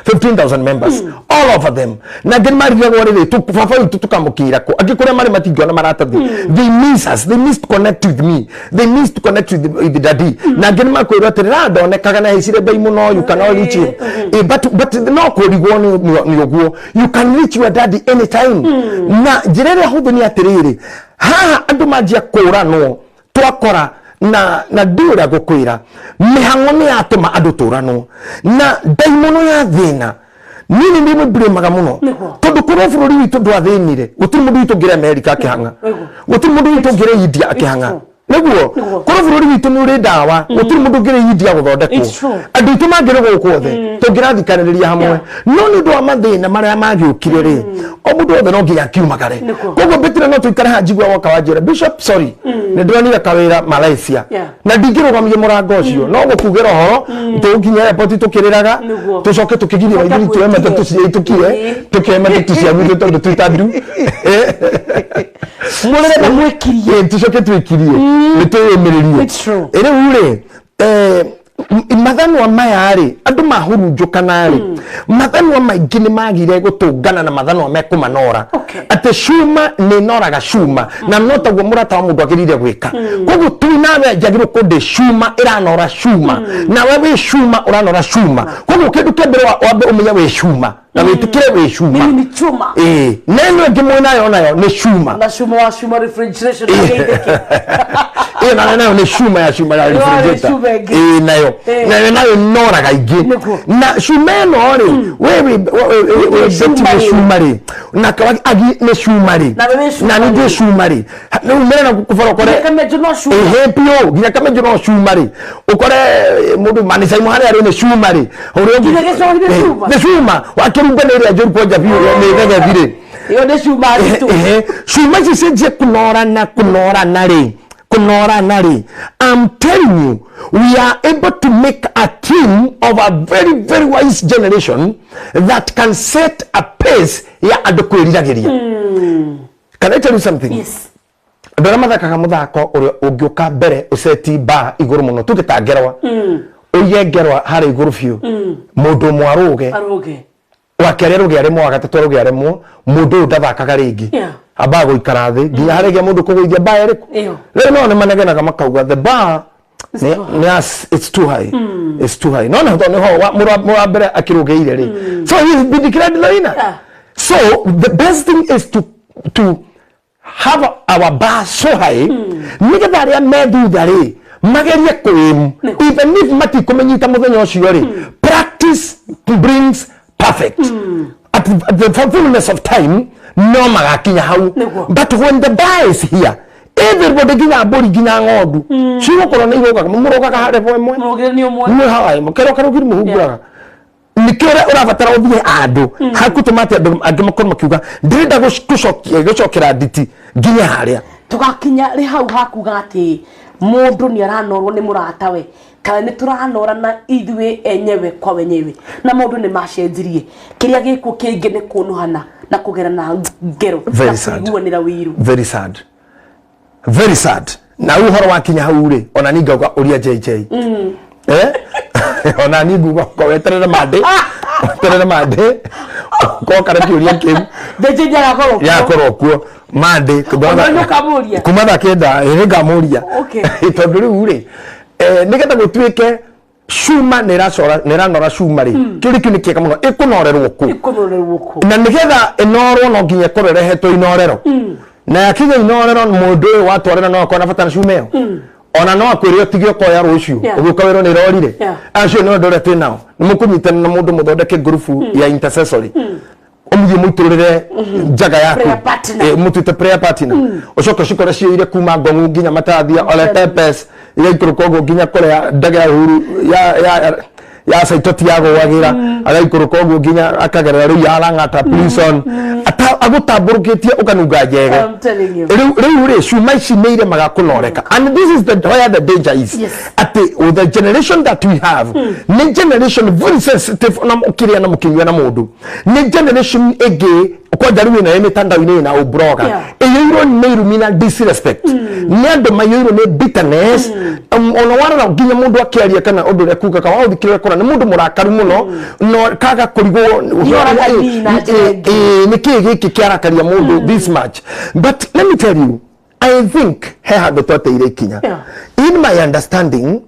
15,000 members all over them na gen mari gore tu fafa tukamukira ko agikore mari matigona maratathi they miss us, they missed connect with me, they missed connect with the daddy na gen makwira tirira ndonekaga na hicire bei muno you can all reach him but no kurigwo ni oguo you can reach your daddy anytime na jirere huthu ni atiriri ha andu majia kurano twakora na ndura gukwira mihango ni atuma andu turano na daimono ya thina nini ndimo blemaga muno tondu kuno bururi witu ndwathinire gutiri mundu witu ngira America akihanga gutiri mundu witu ngira India akihanga niguo kuno bururi witu ni uri dawa gutiri mundu ngira India guthondekwo andu itu mangire gukwothe tungirathikaniria hamwe no ni ndo amathina maria magiukire ri o mundu othe no nginya kiumagare koguo betira no tuikare ha njigwa waka wanjira Bishop sorry ni ndonire kawira Malaysia na ndingirugamie murango ucio no gukugera horo tuginya airport tukiriraga tucoke tukigiria waithiri tuema tuciitukie tukema tucia gwithu tondu twitandu murere na mwekirie tucoke twikirie nitwimiririe ere ure mathanwa maya ri andu mahurunjukana ri mathanwa maingi ni magire gutungana na mathanwa mekumanora ate shuma ni noraga shuma na notaguo murata wa mundu agirire gwika koguo twinawe njagirwo kunde shuma iranora shuma na wewe shuma uranora shuma koguo kindu kembere wambe umenya we shuma na witikire we shuma ni chuma neno ngimwena nayo ni shuma na shuma wa shuma refrigeration ageitheke nayo ni shuma ya shuma ya refrigerator nayo noraga ingi na shuma no ri wewe beti shuma ri na agi ni shuma ri na ni shuma ri no mena kufara kore kamejo no shuma pio ginya kamejo no shuma ri ukore mundu manisa muhari ari ni shuma ri ni shuma wakirumba ni ajuru poja bio ni vega vile yo ni shuma ri tu shuma sije kunora nari. I'm telling you, we are able to make a team of a very, very wise generation that can set a pace ya adukwiriragiria. Can I tell you something? Yes. Ndora mathaka muthako uri ungiuka mbere useti ba iguru muno tugitangerwa. Uyengerwa hari iguru fiu. Mundu mwaruge. Wakereruge arimo wagatatoruge arimo mundu ndathakaga ringi. Abago ikarathi nginya harege mundu kuguithia bar eriku rero no ne manegena kama kauga the bar it's too high it's too high no ho murabere akirugeire ri so he been declared laina so the best thing is to have our bar so high niga daria medu dari mageria kuim even if mati kumenyita muthenya ucio ri practice brings perfect at the fullness of time no magakinya hau but when the bar is here everybody ginya bori ginya ngodu shiro korona igoka muroka ka hare boy mwe mwe hawai mukero karo giri muhuguraga nikera urabatara uthie andu hakutumate andu agimakoro makiuga ndirenda gucokera nditi ginya haria tugakinya ri hau hakuga ati mundu ni aranorwo ni murata we kana ni turanorana ithwe enyewe kwa wenyewe na mundu ni macenjirie kiria giko kingi ni kunuhana na kugerana ngero na kuiguanira wiru very sad na uhoro wakinya hau ri ona ninga uria JJ ona ningu ko weterera mande ko kara uria kim JJ ya korokuo mande kuma thakenda ngamuria tondu riu ri nigetha gutwike shuma niranora shuma ri kiri ni kieka muno ikunorerwo ku na nigetha inorwo no nginya kurerehetwo inorero na yakinya inorero mundu watwarira no akona fatana shuma yo ona no akwirio tigio koya rucio uguka wero ni rorire acio no ndore twinao nimukunyitana na mundu muthondeke group ya intercessory umuthie muiturire njaga yaku mutute prayer partner ucoka shikora ciire kuma ngongu nginya matathia ole pepes ile ikurukogo nginya kore ndaga ya huru ya saitoti yago wagira ala ikurukogo nginya akagerera ru ya langata prison ata agutamburukitie ukanunga njege riu shuma ici neire magakunoreka and this is where the danger is at the generation that we have ni generation very sensitive na mukiria na mukinywa na mundu ni generation ege kwa daruwe na emitanda wine na ubroga eyiro ni irumina disrespect ni ando mayiro ni bitterness ono wana na ginya mundu akiaria kana undu rekuka ka wa thikire kora ni mundu murakaru muno no kaga kurigo ni kiki kiarakaria mundu this much but let me tell you I think he had the ire kinya in my understanding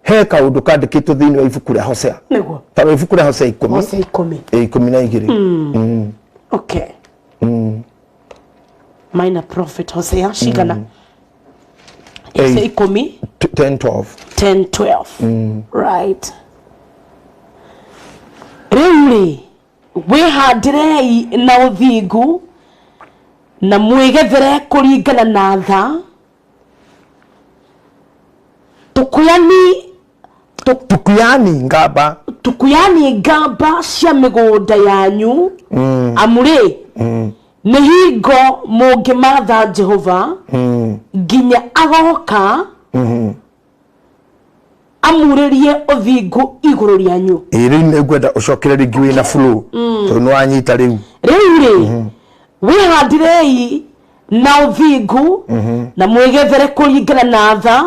he kaundu kandikitwo thiini wa ibuku ria Hosea niguo ta ibuku ria Hosea 10 okay minor prophet Hosea shigana 10 12 right Riu wihandirei na uthingu na mwigethere kuringana na tha tukuyani ngamba cia migunda yanyu amuri ni hingo mungimatha Jehova nginya agoka amuririe uthingu iguru ryanyu. Riu ni ngwenda ucokereri ngiwi na flow tondu wanyita riu wihandirei na uthingu na mwigethere kuringana na tha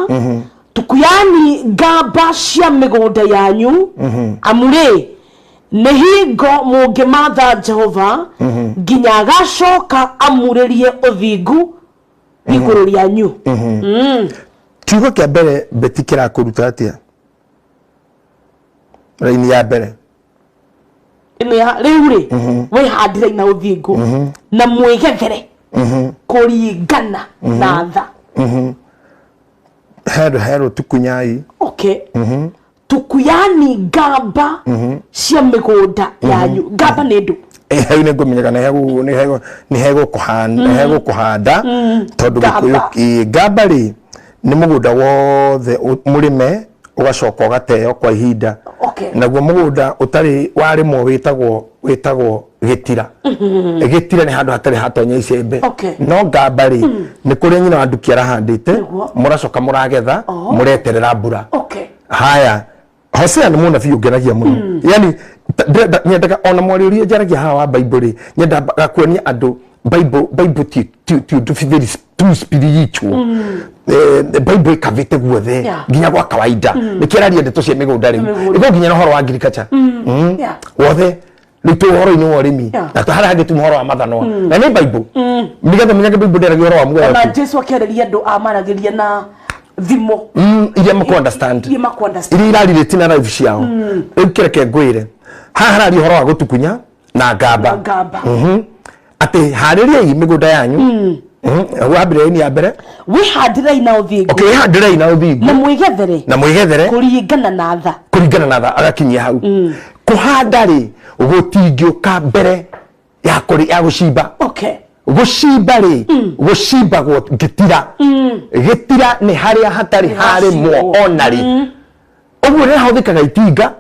tukuyani ngamba cia migunda yanyu amuri ni hingo mungimatha Jehova nginya agacoka amuririe uthingu iguru ryanyu. Kiugo kia mbere beti kirakuruta atia raini ya mbere riu wihandirei na uthingu na mwigethere kuringana na tha hero tukunyai tukuyani ngamba cia migunda yanyu. Ngamba ni ndu hau ni ngumenyeka ni hego kuhanda tondu ngamba ri ni mugunda wothe murime ugacoka ugateo kwa ihinda naguo mugunda utari warimwo witagwo gitira gitira ni handu hatari hatonya icembe no ngamba ri ni kuri nyina wa nduki arahandite muracoka muragetha mureterera mbura. Haya Hosea ni muna fiyo genagia muno yani nyendaga ona mwariuria jaragia hawa Bible nyenda gakuonia andu Bible ti very too spiritual Bible kavite guothe nginya gwa kawaida nikiraria ndeto cia migunda riu iko nginya no horo wa agriculture wothe ritu horo ino warimi na to hara ngitu horo wa mathano na ni Bible migatho minyage Bible nderagia horo wa muoyo na Jesu akireria andu amaragiria na thimo iria mako understand iria irarire tina life ciao ikireke ngwire hahara ri horo wa gutukunya na ngamba ate hariria migunda yanyu wabire ni abere wihandirei na uthingu wihandirei na uthingu na mwigethere kuringana na tha agakinyia hau kuhanda ri gutingiuka mbere ya gucimba gucimba ri gucimba gitira gitira ni haria hatari harimwo onari uguo ni hathikaga itinga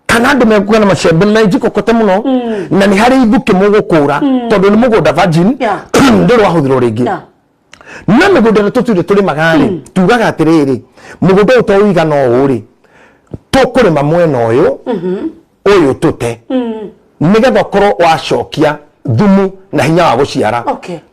kana andu mekuga na macembe na ijikokote muno na ni hari ithuki mugukura tondu ni mugunda virgin ndiru wahuthirwo ringi na migunda na tutire turi magari tugaga atiriri mugunda utoiga no uri tukurima mwena uyu tute nigetha korwo wacokia thumu na hinya wa guciara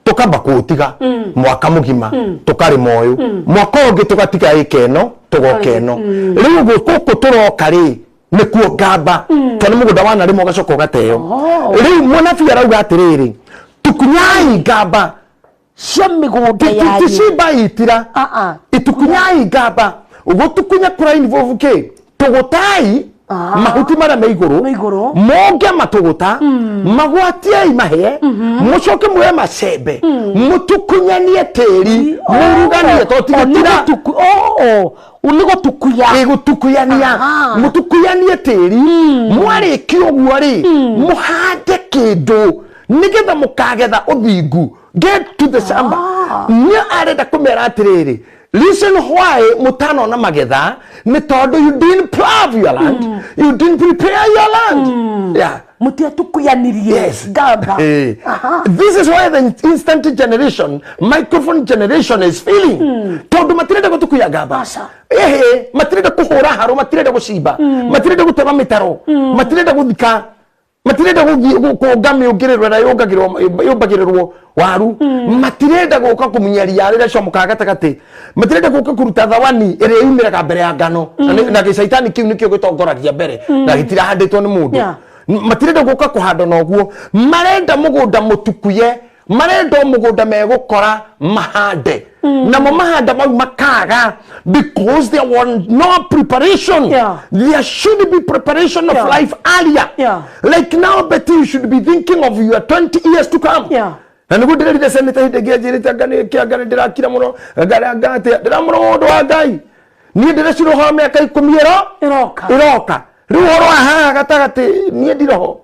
tukamba kuutiga mwaka mugima tukarima uyu mwaka ungi tugatiga ikeno tugokeno riu guku turoka ri nikuo ngamba kana mugunda wana rimo gacoka ugateo riu munabi arauga atiriri tukunyai ngamba cia migunda yanyu ticiba itira itukunyai ngamba ugutukunya kuraini vovuke tugutai mahuti mara meiguru monge matuguta magwatie mahe mucoke muye macembe mutukunyanie tiri muruganie totigatira unigo tukuyania mutukuyanie tiri mwariki uguo ri muhande kindu nigetha mukagetha uthingu get to the samba nya arenda kumera atiriri listen why mutano na magetha ni tondu you didn't plow your land you didn't prepare your land mutia tukuyanirie ngamba this is why the instant generation microphone generation is feeling tondu matirenda gutukuya ngamba matirenda kuhura haro matirenda gucimba matirenda gutema mitaro matirenda guthika matirenda kuongami ugirerwa na yongagirwo waru matirenda guka kumunyaria rira comuka gatagati matirenda guka kuruta thawani ire yumiraga mbere ya ngano na gicaitani kiu nikio gitongoragia mbere na gitira handitwo ni mundu matirenda guka kuhanda noguo marenda mugunda mutukuye marenda mugunda megukora mahande na mahanda mau makaga because there was no preparation there should be preparation of life earlier like now but you should be thinking of your 20 years to come na nugu ndire seneta hidege jirita gani kiagani ndirakira muno garagate ndiramuno ndo wa ngai ni ndire ciro ha miaka 10 iroka Ruhoro aha gatagati nie ndiroho.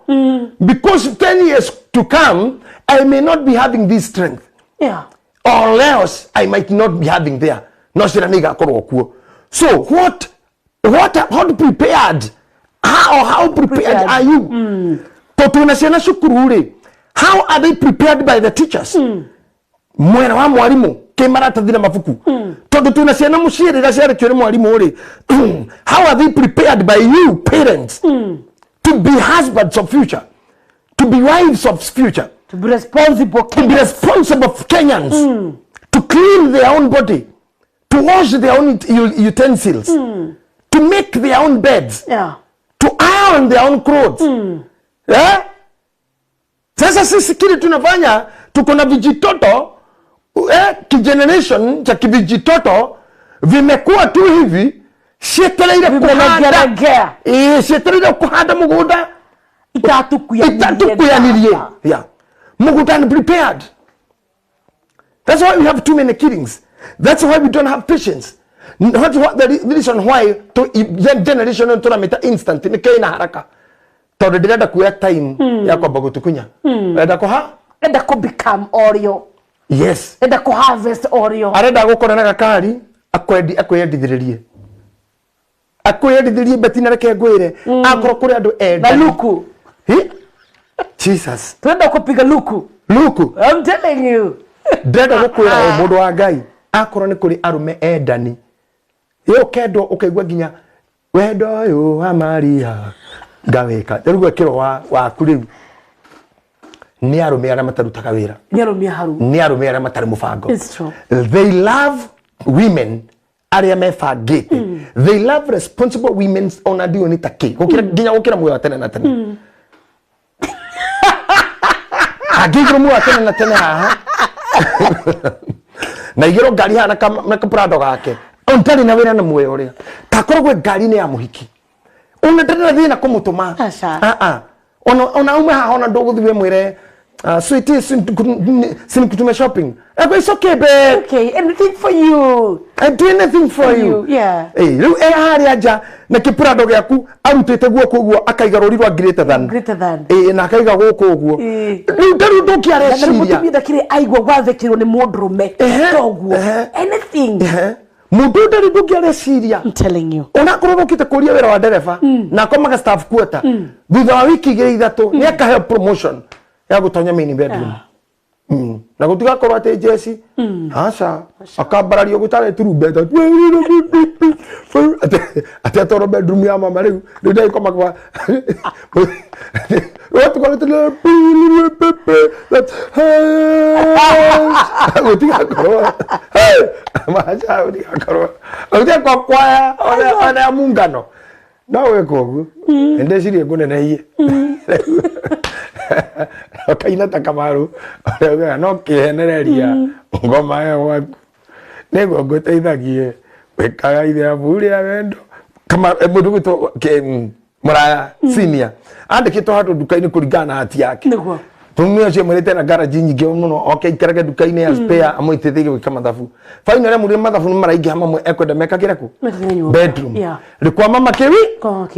Because 10 years to come I may not be having this strength. Yeah. Or else I might not be having there. No sira niga korwo kuo. So what prepared? How prepared are you? Totuna ciana cukuru ri. How are they prepared by the teachers? Mwena wa mwarimu kemaratathira mabuku. Tondu tuna ciana muciirira ciarekio ni mwarimu ri. How are they prepared by you parents to be husbands of future? To be wives of future? To be responsible Kenyans. To be responsible Kenyans. To clean their own body. To wash their own utensils. To make their own beds. Yeah. To iron their own clothes. Yeah? Sasa sisi kile tunafanya tuko na vijitoto kigeneration cha kivijitoto vimekuwa tu hivi shetereire kuhanda shetereire kuhanda mugunda itatukuyanirie yeah mugunda unprepared. That's why we have too many killings. That's why we don't have patience. That's what the reason why to generation tunameta instant ni kaina haraka. Tondu ndirenda kuya time ya kwamba gutukunya. Enda ko become Oreo. Yes. Enda ko harvest Oreo. Arenda gukora na gakari akwendithiririe. Akwendithiririe betina reke ngwire akoro kuri andu enda. Na luku. Jesus. Twenda kupiga luku. Luku. I'm telling you. Ndenda gukwira o mundu wa Ngai akoro ni kuri arume endani. Yo kendo ukaigwa ginya wendo yo wa Maria. Gaweka rugwe kiro wa kuri ni arume ara matarutaga wira ni arume ara matari mubango. It's true. They love women aria mefangite. They love responsible women on adio ni take gukira ginya gukira muyo tene na tene agigro muyo tene na tene haha na igiro ngari hana na kaprado gake ontari na wira na muyo ria takorogwe ngari ni ya muhiki una tena thina kumutuma ona ume ha ona ndogo thiwe mwire sweetie sin kutume shopping it's okay babe, okay, anything for you, I do anything for you. Yeah. Riu hari aja na kipurado gyaku arutete guoko guo akaiga rori rwa greater than na akaiga guoko guo riu ndaru ndoki areciria mutumia ndakire aigwa gwathekirwo ni mundurume toguo anything mundu ndari ndoki areciria. I'm telling you. Ona korwo kite kuria wira wa dereva na komaga staff quarter thutha wa wiki 3 ni akahe promotion ya gutonya main bedroom. Na gutiga korwo ate Jesse aca akambarario gutare turumbeta ate toro bedroom ya mama riu ndai koma kwa what call it gutiga korwo macha gutiga korwo gutiga kwa kwaya ona mungano nawe kogu ende cirie kunenehie okaina takamaru oga no kihenereria ngoma ya waku nego nguteithagie wekaga ithe aburia wendo kama mundu gito muraya senior andikitwo handu dukaini kuringana na hati yake niguo tumio cie mwirite na garage nyingi muno ikaraga dukaini ya spare amoitete gwika mathabu finally muri mathabu ni maraingi hamwe ekwenda meka kiraku bedroom rikwa mama kiwi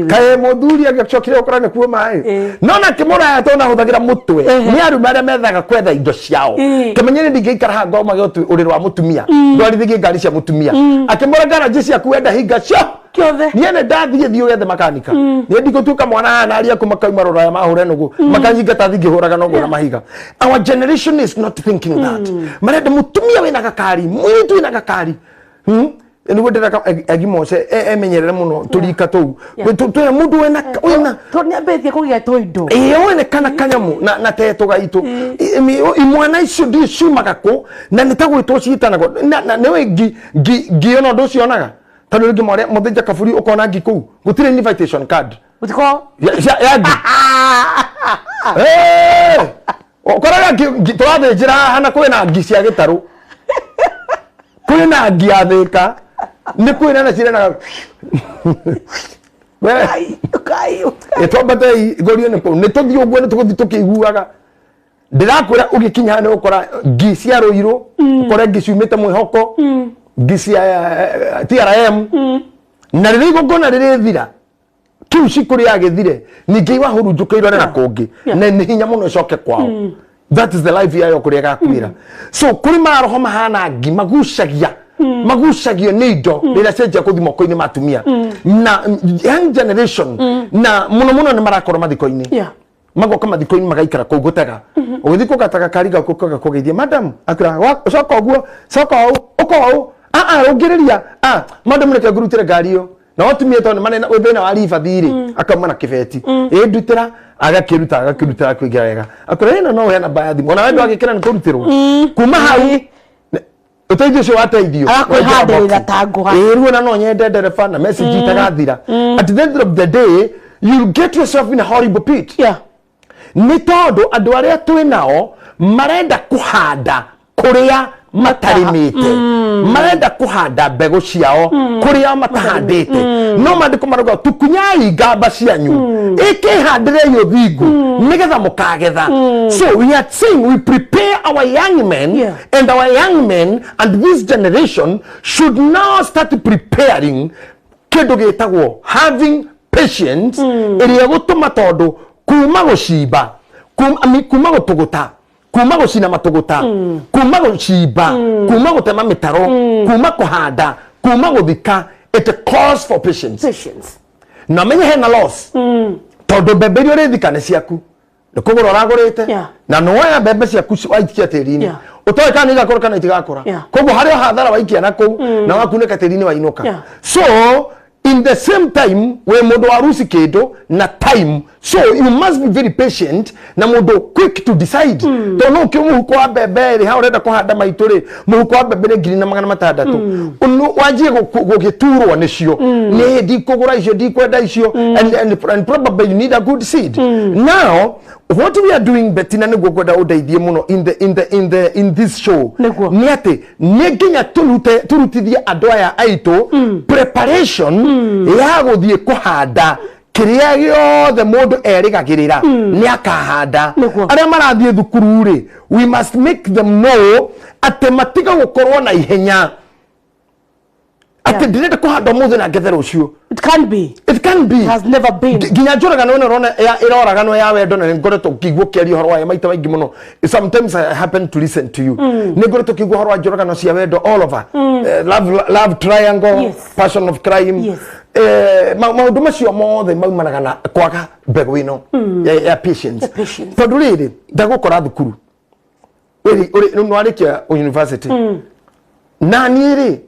kae muthuri agacokire ukora ne kuo mai nona kimura ya tona huthagira mutwe ni aru maria methaga kwetha indo ciao kimenyene ndingeikara ha ngoma gyotu uriri wa mutumia ndwari thigi ngari cia mutumia akimura garage cia kwenda hinga cio kiothe niene ndathie thio gethe makanika ni ndigutuka mwana na aria kumakauma rora ya mahure nugu makanyinga tathingi huraga no na mahiga. Our generation is not thinking that. Marenda mutumia wina gakari mwitu wina gakari niguo ndira agimose emenyerere muno turika tou tuya mundu wena tonya bethi kugia toindo wene kana kanyamu na teto gaitu imwana icio ndi ciumaga ku na nitagwitwo citanago na newe ngiona ndu cionaga tondu ringi mwaria muthija kaburi ukona ngi kuu gutire invitation card utiko ya ngi okoraga twathĩnjĩra hana kwĩna ngi cia gĩtarũ kwĩna ngi athĩka nĩ kwĩna na cirenaga twambate igũrio nĩ tũthiĩ ũguo nĩ tũgũthiĩ tũkĩiguaga ndĩrakwĩra ũgĩkinya nĩ ũkora ngi cia rũirũ ũkore ngi ciumĩte mwĩhoko ngi cia TRM na rĩrĩa igongona rĩrĩthira kiu cikuri agithire ningi wa hurunjukiirwo na kungi na ni hinya muno coke kwao. That is the life yayo kuri gakwira. So kuri maroho mahana ngi magucagio nä indo rä rä a cenjia kå thi moko-inä matumia na young generation na muno muno nä marakorwo mathiko-inä magoka mathiko-inä magaikara kå u gå tega å gä thiä kå gataga kariga kå geithia madam akwira coka å guo coka å å ko å rå ngä rä ria madam reke ngå rutä re ngari ä yo na watumia tondå nä thä na wa ribathi rä akauma na kä beti ä ndutä ra agakä ruta kwä ingä ra wega akwira ä no no heana mba thimå ona wendo agä kä ra nä kå rutä rwo kuma hau uteithio cio wateithio akwihandirira tanguha ruona no nyende ndereba na message itagathira at the end of the day you get yourself in a horrible pit ni tondu andu aria twi nao marenda kuhanda kuria matarimite marenda kuhanda mbegu ciao kuria matahandite no mandiko maruga tukunyai ngamba cianyu ikihandire yo thingu nigetha mukagetha. So we are saying we prepare our young men and our young men and this generation should now start preparing kindu gitagwo having patience iria gutuma tondu kuma gucimba kuma gutuguta kuma gucina matuguta kuma gucimba kuma gutema mitaro kuma kuhanda kuma guthika it calls for patience na menye hena loss tondu mbembe iria urithika ni ciaku ni kugura uragurite na noya mbembe ciaku waikia tiri-ini utoe kana igakora kana itigakora koguo haria hathara waikia na kuu na wakuneka tiri-ini wainuka. So in the same time we mundu warusi kindu na time, so you must be very patient na mundu quick to decide to no ke muhuko wa mbembe ri ha urenda kuhanda maitu ri muhuko wa mbembe ngiri na magana matandatu wajie gugiturwo nicio ni ndi kugura icio ndi kwenda icio and probably you need a good seed. Now what we are doing betina ni gwenda udeithie muno in this show ni ati ni nginya turutithie andu aya aitu preparation ya guthie kuhanda kiria giothe mundu erigagirira ni akahanda. Aria marathie thukuru ri we must make them know ati matiga gukorwo na ihenya ati ndirenda kuhanda muthe na ngethe rucio. It can be. It can be. It has never been. Ginya njuragano ino rona iroragano ya wendo na ngoreto kigwo kiari horo ya maita maingi muno. Sometimes I happen to listen to you. Ni ngoreto kigwo horo njuragano cia wendo all over. Love triangle, passion of crime. Maundu macio mothe maumanaga na kwaga mbegu ino ya patience. Tondu riri ndagukora thukuru uri nwarikia university na niri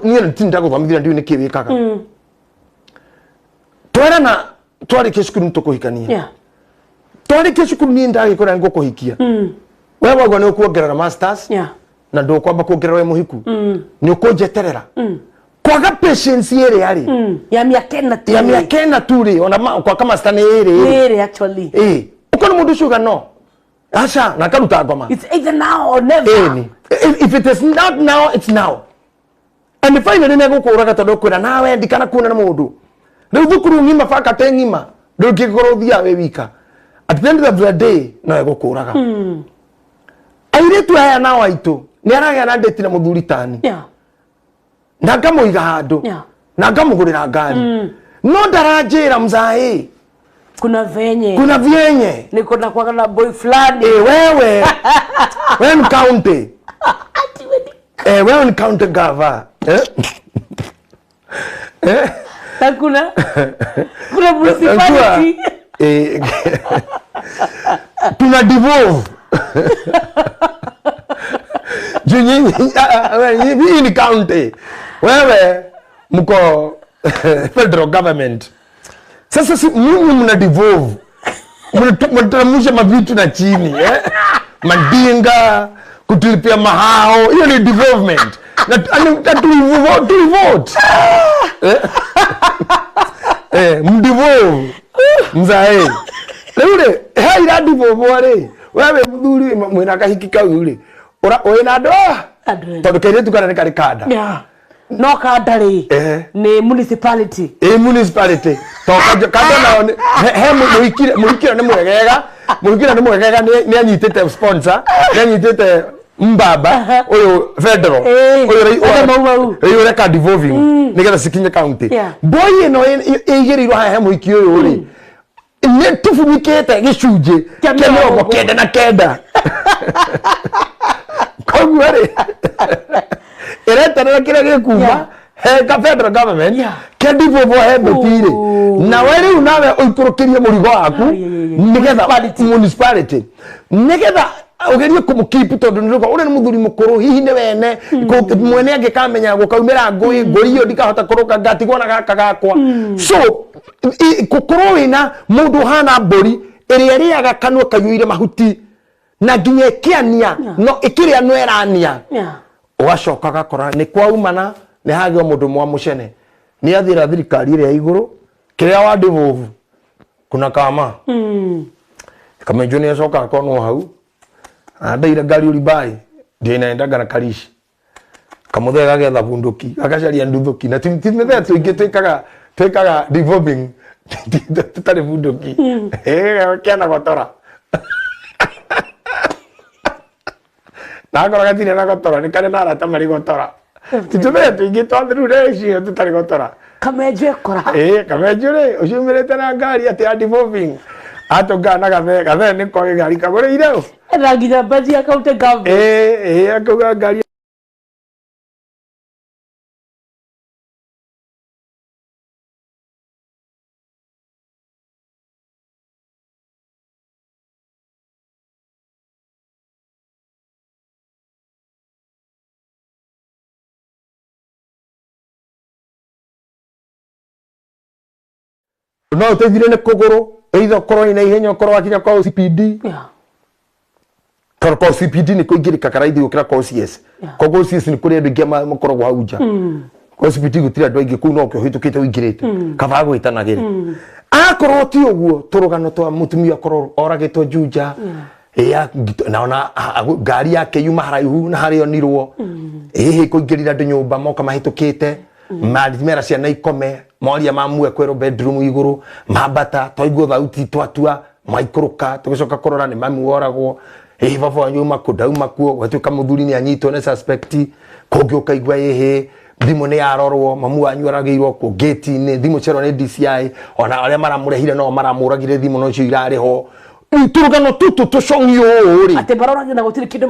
niye ntinda guthomithia ndiu niki wikaga twara na twari kishukuru ntukuhikania twari kishukuru ni ndagikora ngukuhikia wewe wagwa ni ukuongerera masters na ndo kwamba kuongerera we muhiku ni ukunjeterera kwaga patience iri ari ya miakena turi ona kwa kama stani iri actually ukoni mundu shuga no asha na karuta ngoma it's either now or never. If it is not now it's now. And finally nego kuraga tondu kwira nawe ndikana kuona na mundu riu thukuru ngima faka te ngima riu kigorothia we wika at the end of the day no ego kuraga airetu aya na waitu ni araga na ndeti na muthuri tani na ngamuiga handu na ngamugurira ngari no ndaranjira mzai kuna vyenye ni kuna kwa na boy fulani wewe when county wewe ni county gava na kuna municipality tuna devolve jinyi hii ni county wewe mko federal government. Sasa si mimi mna devolve mnatamsha mavitu na chini madinga kutulipia mahao, hiyo ni development na tu vote mdivolve mzae leule hai la devolve wale wewe mdhuri mwina kahiki kauli ora oina doa tondu kene tukana ne kari kada no kadari ni municipality municipality to kada na he muikira ne mwegega ni anyitete sponsor ni anyitete mbaba oyo federal oyo reka devolving nigetha sikinye county boy no igerirwo haha muhiki uyu ri ne tufumikete gicunje kia mĩrongo kenda na kenda koguo ri ireterera kiria gikuma heka federal government kia devolve he betire na we riu nawe uikurukirie murigo waku nigetha municipality nigetha ugerie kumukipu tondu niruga uri ni muthuri mukuru hihi ni wene mwene angikamenya gukaumira ngui iyo ndikahota kuruka ngatigwo na gaka gakwa so kukorwo wina mundu hana mburi iria riaga kanwa kayuire mahuti na nginya kiania no ikiria no erania ugacoka gakora ni kwaumana ni hagio mundu mwa mucene ni athira thirikari iria iguru kiria wa devolve kuna kama kama junior soka kono hau ndaira ngari uri bai ndinaenda ngara karishi kamuthega getha bunduki agacaria nduthuki na timethe tuingi twikaga devolving tutari bunduki kiana gotora na ngora gatire na gotora ni kare na arata mari gotora timethe tuingi twathiru recio tutari gotora kameje kora kameje re uciumirite na ngari ati ya devolving atongana gathe ni ko ngari kagore ireo nginya bazi akaute government akauga ngari no tethire ne kogoro either korwo ina ihenya korwo akinya kwa CPD kwa CPD ni kuingirika karaithi ukira kwa OCS kwa OCS ni kuri andu ngema mukorwo hauja kwa CPD gutira andu aingi kuu no kyo hitukite uingirite kaba gwitanagira akorwo ti uguo turugano twa mutumia korwo oragitwo Juja naona ngari yake yuma haraihu na hario nirwo kuingirira andu nyumba moka mahitukite mara ciana ikome moria mamue kwero bedroom iguru mabata toiguo thauti twatua maikuruka tugicoka kurora ni mami woragwo baba wanyu makudauma kuo watuka muthuri ni anyitwo ne suspect kugioka igwa thimu ni yarorwo mamu wanyu aragirwo ku gate ni thimu cero ni DCI ona aria maramurehire no maramuragire thimu no cio irariho turugano tutu tucongio ri ate barora na gutiri kindu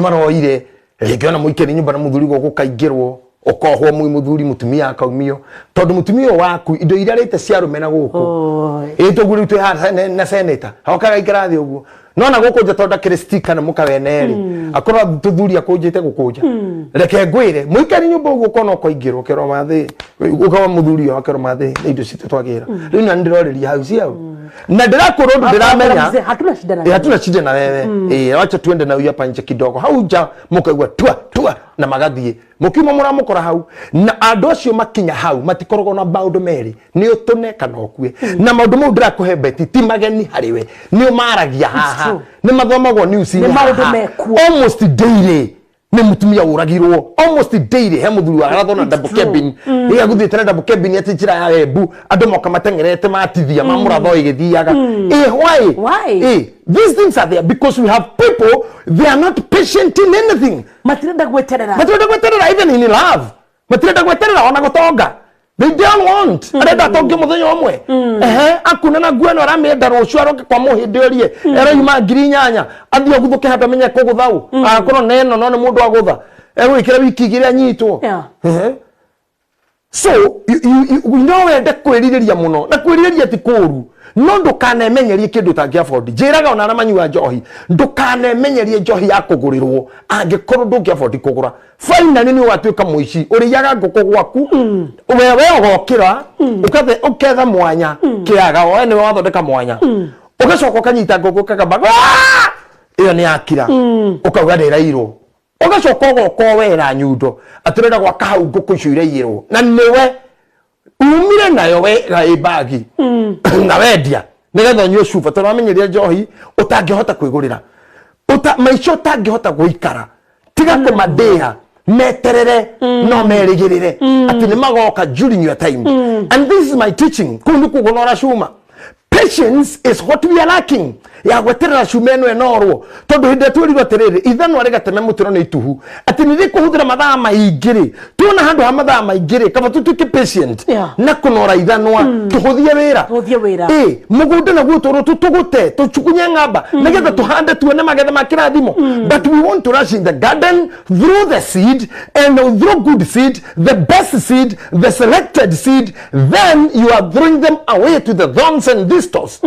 maroire ngiona muikeni nyumba na muthuri go gukaingirwo okohwo muthuri mutumia akaumio tondu mutumia waku indo iria rite cia rumena guku tuguri twi ha na senator hokaga ikarathi uguo nona guku nja tonda kristika na mukaweneri akorwa tuthuri akunjite gukunja reke ngwire muikari nyumba uguo kono koingirwo kero mathi ukawa muthuri akero mathi indo citu twagira riu na ndiroriria hau ciao na ndirakorwo ndiramenya hatuna shida na wewe acha tuende na uya panje kidogo hau nja mukaigwa tua na magathie mukimo muramukora hau na andu acio makinya hau matikoragwo na maundu meri ni utune kana okue na maundu mau ndirakuhe beti ti mageni hariwe ni umaragia haha ni mathomagwo news ni maundu meku almost daily ni mutumia uragirwo almost daily he muthuri wa arathona double cabin iga guthitana double cabin ati njira ya Embu andu moka matengerete matithia mamuratho igithiaga why these things are there because we have people they are not patient in anything matirenda gweterera even in love matirenda gweterera ona gutonga they don't want arenda tonge muthenya omwe akuna na gueno aramenda rucio aroke kwa muhindi orie erayuma ngiri nyanya athio guthuke hata menye kuguthau akorwo neno no ni mundu agutha egwikira wiki igiri anyitwo so you know wende kwiririria muno na kwiririria ti kuru no ndukanemenyerie kindu tangi afford njiraga ona ramanyua njohi ndukanemenyerie njohi ya kugurirwo angikorwo ndungi afford kugura finally ni watuika muici uriyaga nguku gwaku wewe ogokira uketha mwanya kiaga we ni wathondeka mwanya ugacoka kanyita nguku kagamba iyo ni akira ukauga ndirairwo ugacoka ogoko wera nyundo atirenda gwaka hau nguku icio iraiyirwo na niwe umire nayo we gaibagi na wendia nigetha nyue cuba tondu amenyeria njohi utangihota kwigurira maico utangihota guikara tiga kumadeha meterere no merigirire ati ni magoka during your time and this is my teaching kundu kugonora cuma patience is what we are lacking. Ya gweterera cumeno enorwo tondu hinde twirwo atiriri ithano arega teme mutiro ni ituhu ati niri kuhuthira mathaa maingiri tuona handu ha mathaa maingiri kaba tutuke patient na kunora ithanwa tuhuthie wira mugunda na guto tutugute tuchukunye ngamba negetha tuhande tuone magetha makirathimo but we want to rush in the garden through the seed and through good seed, the best seed, the selected seed, then you are throwing them away to the thorns and thistles.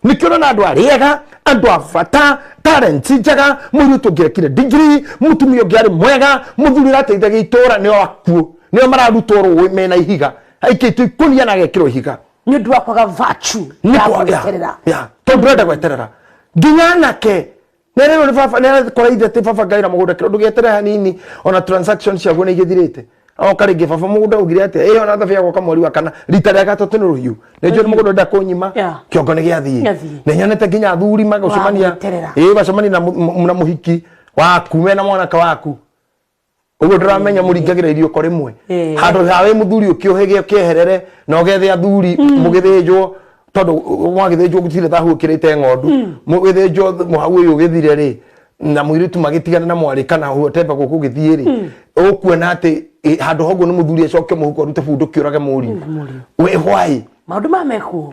Nikiona na andu ariega andu afata talent njaga muruto girekire degree mutumio giari mwega muthuri rateithagia itora nio akuo nio mararutoro mena ihiga aikite ikunia na gekiro ihiga ni ndu akwaga virtue ya gweterera tondu renda gweterera nginya nake nerero ni baba nere koraithe te baba gaira mugunda kiro ndugetere hanini ona transactions cia gone igithirite o karingi baba mugunda ugire ate ona thabia gwa kamweri wa kana rita rya gatatu ni ruhiu nejo ni mugunda ndakunyima kiongo ni giathie nenyanete nginya thuri magacemania bacemania na muhiki waku mena mwanaka waku ugo ndramenya muringagira irio ko rimwe handu hawe muthuri ukiohege kieherere na ogethe athuri mugithijwo tondu mwagithijwo gutire thahu kirite ngondu mugithijwo muhau uyu githire ri na muiritu magitigana na mwari kana hotemba guku githie ri ukuona ati handu hogo ni muthuri acoke muhuko rute fundu kiurage muri we why maundu mameku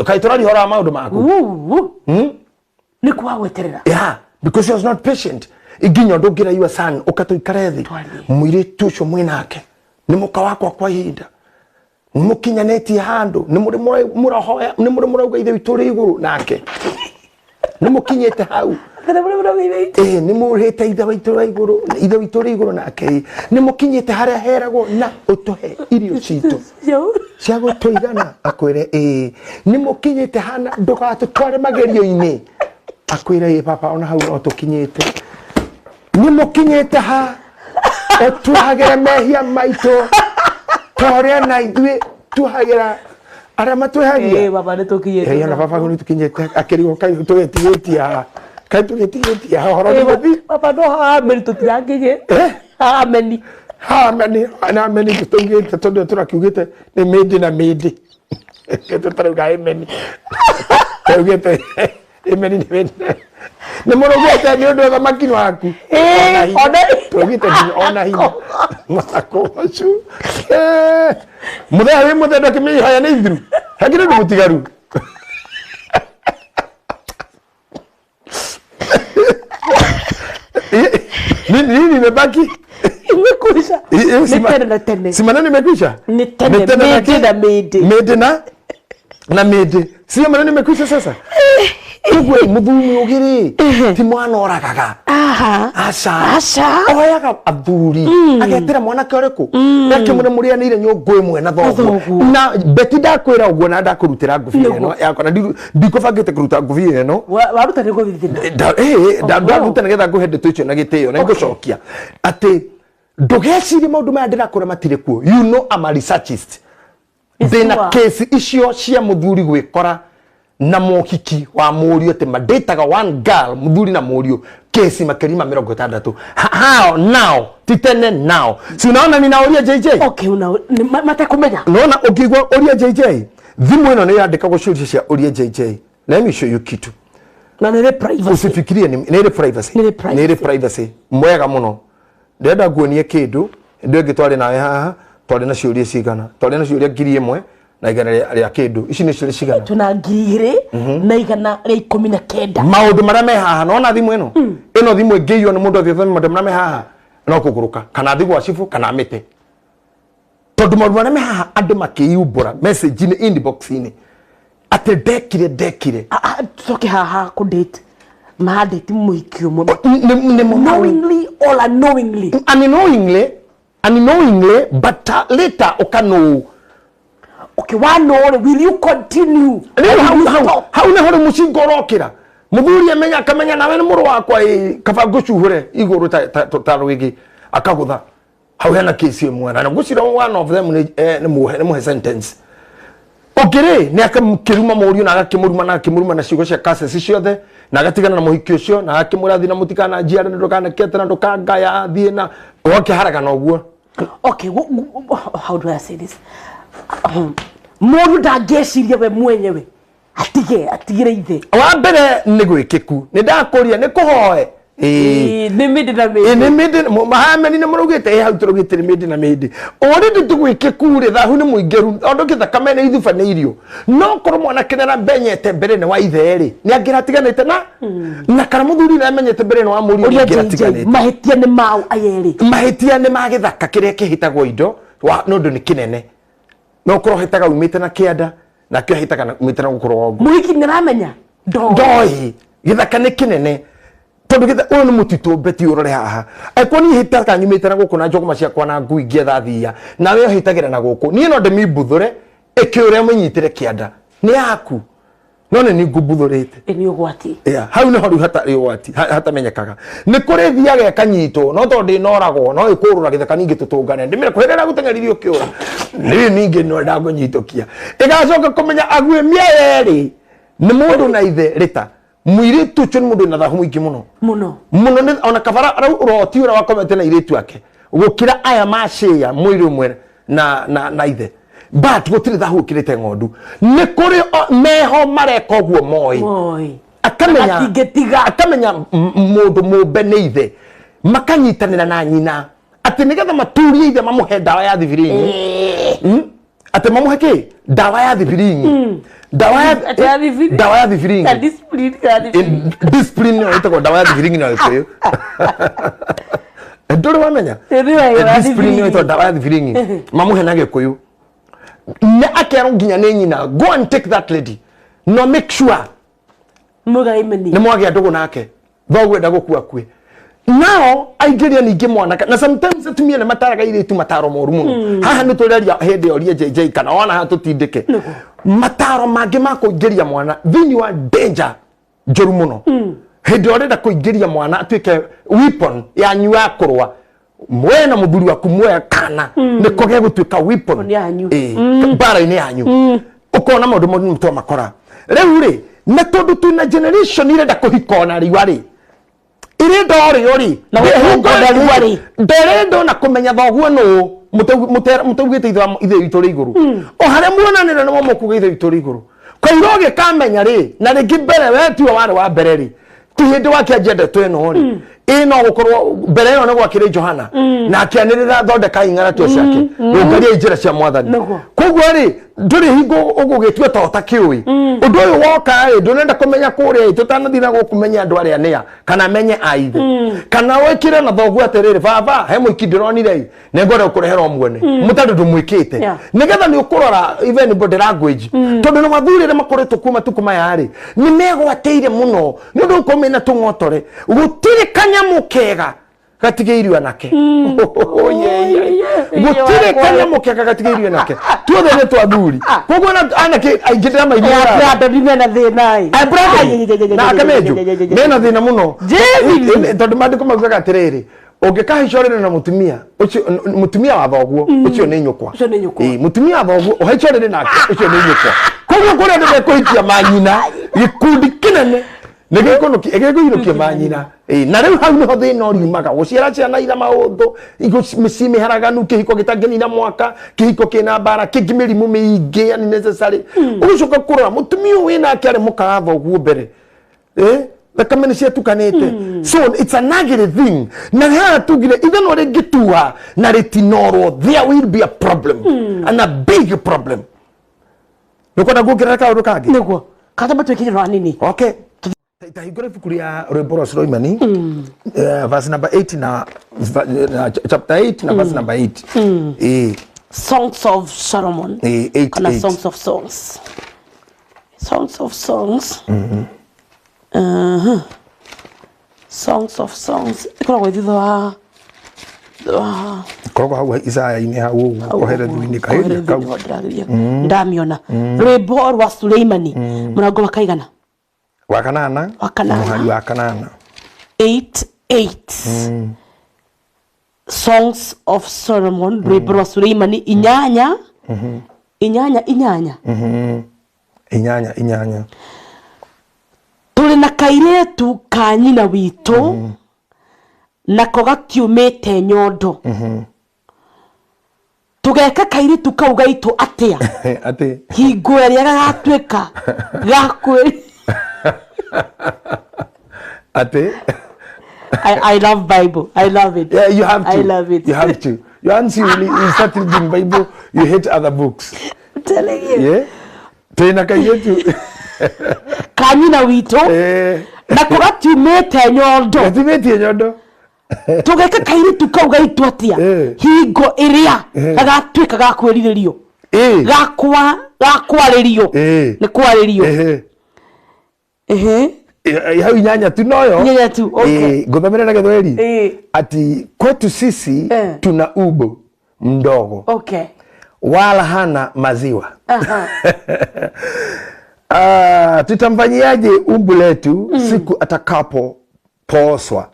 kai turari hora maundu maku ni kwa gweterera because he was not patient iginyo ndugira you son ukatuikarethi muiritu ucio mwinake ni muka wako kwa ihinda ni mukinyaneti handu ni muri murahoya ni muri murauga ithe wituri iguru nake ni mukinyete hau ni muhete ithe wituri iguru nake ni mukinyete haria heragwo na utuhe irio citu cia gutuigana akwire ni mukinyete hana ndugatutware magerio-ini akwire papa ona hau no tukinyete ni mukinyete ha etuhagira mehia maito toria na ithuĩ tuhagira ara matuhagia baba ni tukinyete na baba ni tukinyete akirigo kai tugetigetia horo ni guthi baba no ha meni tutirangiye ha meni na meni tutungite tondu turakiugite ni mindi na mindi tutarauga meni tugite meni ni mindi ni murugete ni undu wa makino waku ona tugite ona hinya mako acu muthea wi muthendo kimi haya ni ithiru hakire ndu mutigaru nini nimebaki imekwisha ni tene simana nimekwisha ni tene mede na mede sio maneno nimekwisha sasa ugwe mudhumi ugiri ti mwana oragaga asha oyaga athuri agetera mwana koreko yake mune muria nire nyongo imwe na thogo na beti ndakwira uguo na ndakurutira nguvi eno yakwa na ndikobangite kuruta nguvi eno waruta ni nguvithina ndaruta nigetha nguhende tuicio na gitio na ngucokia ati ndugeciri maundu maya ndirakura matire kuo you know I'm a researchist thina case icio cia muthuri gwikora na mohiki wa murio te madetaga one girl muthuri na murio kesi makerima 60 how now titene now si unaona ninauria JJ okay matakumenya unaona ukigwa uria JJ thimu ino ni yandika gucuria cia uria JJ let me show you kitu na nere privacy usifikirie nere privacy mwega muno ndenda nguonie kindu ndio ngitware nawe haha twari na ciuria cigana twari na ciuria 1000 na igana ria kindu ici ni ciuria cigana tuna 200 na igana ria 19 maundu maria me haha nona thimu ino thimu ingiyo ni mundu athithome maundu maria me haha no kuguruka kana thigwa cifu kana mite tondu maundu maria me haha andu makiumbura message in inbox ini ate dekire tuke haha ku date date muikio mwe knowingly or unknowingly but later ukano okay will you continue how na horo mucingo rokira muthuri amenya kamenya nawe ni muru wakwa kaba ngucuhure iguru ta rwigi akagutha how hena case imwe na ngucira one of them ni muhe sentence okire ni akamkiruma murio na akimuruma na ciugo cia cases ciothe na agatigana na muhiki ucio na akimurathi na mutikana jiara ndukana kete na ndukangaya athie na oke haraga na uguo okay how do I say this mundu ndangeciria we mwenyewe atigire ithe wa mbere nĩ gwĩkĩku nĩ ndakũria nĩ kũhoe nĩ mĩndĩ na mĩndĩ nĩ mĩndĩ mahameni nĩ mũrugĩte hau tũrugĩte nĩ mĩndĩ na mĩndĩ already tũgwĩkĩku rĩ thahu nĩ mũingĩru ondũ gĩthakame nĩ ithubanĩirio no korwo mwanake nĩaramenyete mbere nĩ wa ithe rĩ nĩ angĩratiganĩte na kana mũthuri nĩamenyete mbere nĩ wa mũriũ angĩratiganĩte mahĩtia nĩ mao ayerĩ mahĩtia nĩ ma gĩthaka kĩrĩa kĩhĩtagwo indo nondũ nĩ kĩnene no korwo hĩtaga umĩte na kĩanda na kĩo hĩtaga umĩte na gũkorwo ũguo mũhiki nĩramenya ndoĩ gĩthaka nĩ kĩnene tondu ũyũ nĩ mũtitũ beti ũrore haha eko niĩ hĩtaga nyumĩte na gũkũ na njogoma ciakwa na ngui ngĩetha thia nawe ũhĩtagĩra na gũkũ niĩ no ndĩmĩmbũthũre ĩkĩũrĩa mũnyitĩre kĩanda nĩ yaku no nĩ ngũmbũthũrĩte nĩ ũgwati hau nĩho rĩu hatarĩ ũgwati hatamenyekaga nĩ kũrĩ thiaga ĩkanyitwo no tondũ ndĩnoragwo no ĩkũrũra gĩthaka ningĩ tũtũngane ndĩmĩre kwĩrĩra gũteng'eririo kĩũra nĩ ningĩ no ndangũnyitũkia ĩgacoka kũmenya aguĩmia yerĩ nĩ mũndũ na ithe rĩta mũirĩtu ũcio nĩ mũndũ na thahu mũingĩ mũno ona kabara ũroti ũrĩa wakomete na irĩtu ake gũkĩra aya macĩya mwĩrĩ ũmwe na ithe but gũtirĩ thahu ũkĩrĩte ng'ondu nĩ kũrĩ meho mareka ũguo moĩ akamenya mũndũ mũmbe nĩ ithe makanyitanĩra na nyina atĩ nĩgetha maturie ithe mamũhe ndawa ya thibiringi atĩ mamũhe kĩ ndawa ya thibiringi ndawa ya thibiringi discipline ĩtagwo ndawa ya thibiringi na Gĩkũyũ ndũrĩ wamenya discipline ĩtagwo ndawa ya thibiringi mamũhe na Gĩkũyũ nĩ akerwo nginya nĩ nyina go and take that lady no make sure nĩ mwagĩa ndũgũ nake thoguo enda gũkua kue nao aingĩria ningĩ mwanaka na sometimes atumia nĩ mataraga irĩtu mataro moru mũno haha nĩ tũreria hĩndĩ orie JJ kana ona ha tũtindĩke mataro mangĩ ma kũingĩria mwana thĩinĩ wa danger njoru mũno hĩndĩ ũrenda kũingĩria mwana atuĩke weapon yanyu ya kũrũa mwe na mũthuri waku mwe kana nĩ kũgĩa gũtuĩka weapon mbara-inĩ yanyu ũkona maũndũ maũndũ mũtwa makora rĩu rĩ na tondũ twĩna generation irenda kũhika ona riũa rĩ irenda orĩo rĩ nderenda na kũmenya thoguo nũ mũtaugĩte ithe witũ rĩ igũrũ o harĩa muonanĩra nĩ mũkuga ithe witũ rĩ igũrũ koiro ũgĩkamenya rĩ na rĩngĩ mbere we tiwe warĩ wa mbere rĩ ti hĩndĩ wakĩanjia ndeto ĩno rĩ ĩno gũkorwo mbere ĩno nĩ gwakĩrĩ Johana na akĩanĩrĩra thondeka ing'aratio ciake rũngaria njĩra cia mwathani koguo rĩ ndũrĩ hingo ũgũgĩtua ta ũtakĩũĩ ũndũ ũyũ woka rĩ ndũrenda kũmenya kũrĩa tũtanathiĩ na gũkũmenya andũ arĩa nĩa kana menye aithe kana wĩkĩre na thoguo atĩrĩrĩ baba he mũiki ndĩronire nĩ ngwenda gũkũrehera muone mũtandũ ndũmwĩkĩte nĩgetha nĩ ũkũrora even body language tondũ nĩ mathurĩre makoretwo kuuma tukũ maya rĩ nĩ megwatĩire mũno nĩ ũndũ ũkorwo mena tũng'otore gũtirĩ kanyamũ kega gatigĩirio nake gũtirĩ kanyamũ kega gatigĩirio nake tuothe nĩ twathuri koguo anake aingĩ ndĩra maithia na akamenju mena thĩna mũno tondũ maandĩko maugaga atĩrĩrĩ ũngĩkahicorĩra na mũtumia wa thoguo ũcio nĩ nyũkwa mũtumia wa thoguo ũhaicorĩre nake ũcio nĩ nyũkwa koguo kũrĩa ndĩrĩ kũhikia manyina gĩkundi kĩnene nĩ gĩkũinũkia manyina na rĩu hau nĩho thĩna ũriumaga gũciara ciana ira maũndũ mĩciĩ mĩharaganu kĩhiko gĩtangĩnina mwaka kĩhiko kĩna mbara kĩngĩ mĩrimũ mĩingĩ unnecessary ũgĩcoka kũrora mũtumia ũyũ wĩnake arĩ mũkaga thoguo mbere thakame nĩ ciatukanĩte so it's a negative thing na haha tugire ithe no rĩngĩtuha na rĩtinorwo there will be a problem and a big problem nĩkwenda nguongerera kaũndũ kangĩ nĩguo katamba twĩkĩre hanini okay tahingũra ibuku rĩa rwĩmbo rwa Suleimani verse number 8 na chapter 8 na verse number 8 Songs of Solomon kana Songs of Songs Songs of Songs Songs of Songs ikoragwo thutha wa korwo hau Isaya-inĩ hau ũguo koherethu-inĩ kahĩndĩ kau ndamiona rwĩmbo rwa Suleimani mũrango wa kaigana wa kanana mũhari wa kanana 8 Songs of Solomon rwĩmbo rwa Suleimani inyanya tũrĩ na kairĩtu ka nyina witũ nako gakiumĩte nyondo tugeka kairitu kau gaitu atia ati hingo ria gagatweka gakwe ati I love Bible. I love it. Yeah, you have to. I love it. You have to. Once you start reading Bible, you hate other books. I'm telling you. Yeah. Tena kayetu. Kanyina wito. Na kugatumete nyondo. Gatumete nyondo. Tugeka kairitu kau gaitu atia hingo iria gagatweka gakwiririo gakwaririo ni kwaririo hau nyanya tu noyo nyanya tu okay ngothamira na githweri ati kwetu sisi tuna ubo mdogo okay wala hana maziwa tutamfanyiaje umbu letu siku atakapo poswa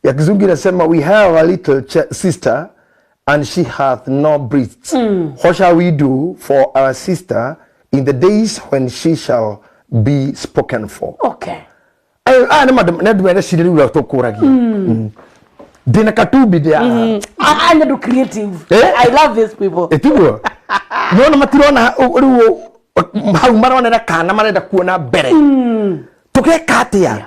ya kizungu inasema we have a little sister and she hath no breasts. What shall we do for our sister in the days when she shall be spoken for? Okay. Ne madam ne dwele shiriru la tokuragi. Dina katubi dia. I do creative. I love these people. Etugo. No matirona uru hau marona na kana marenda kuona bere. Tuke katia.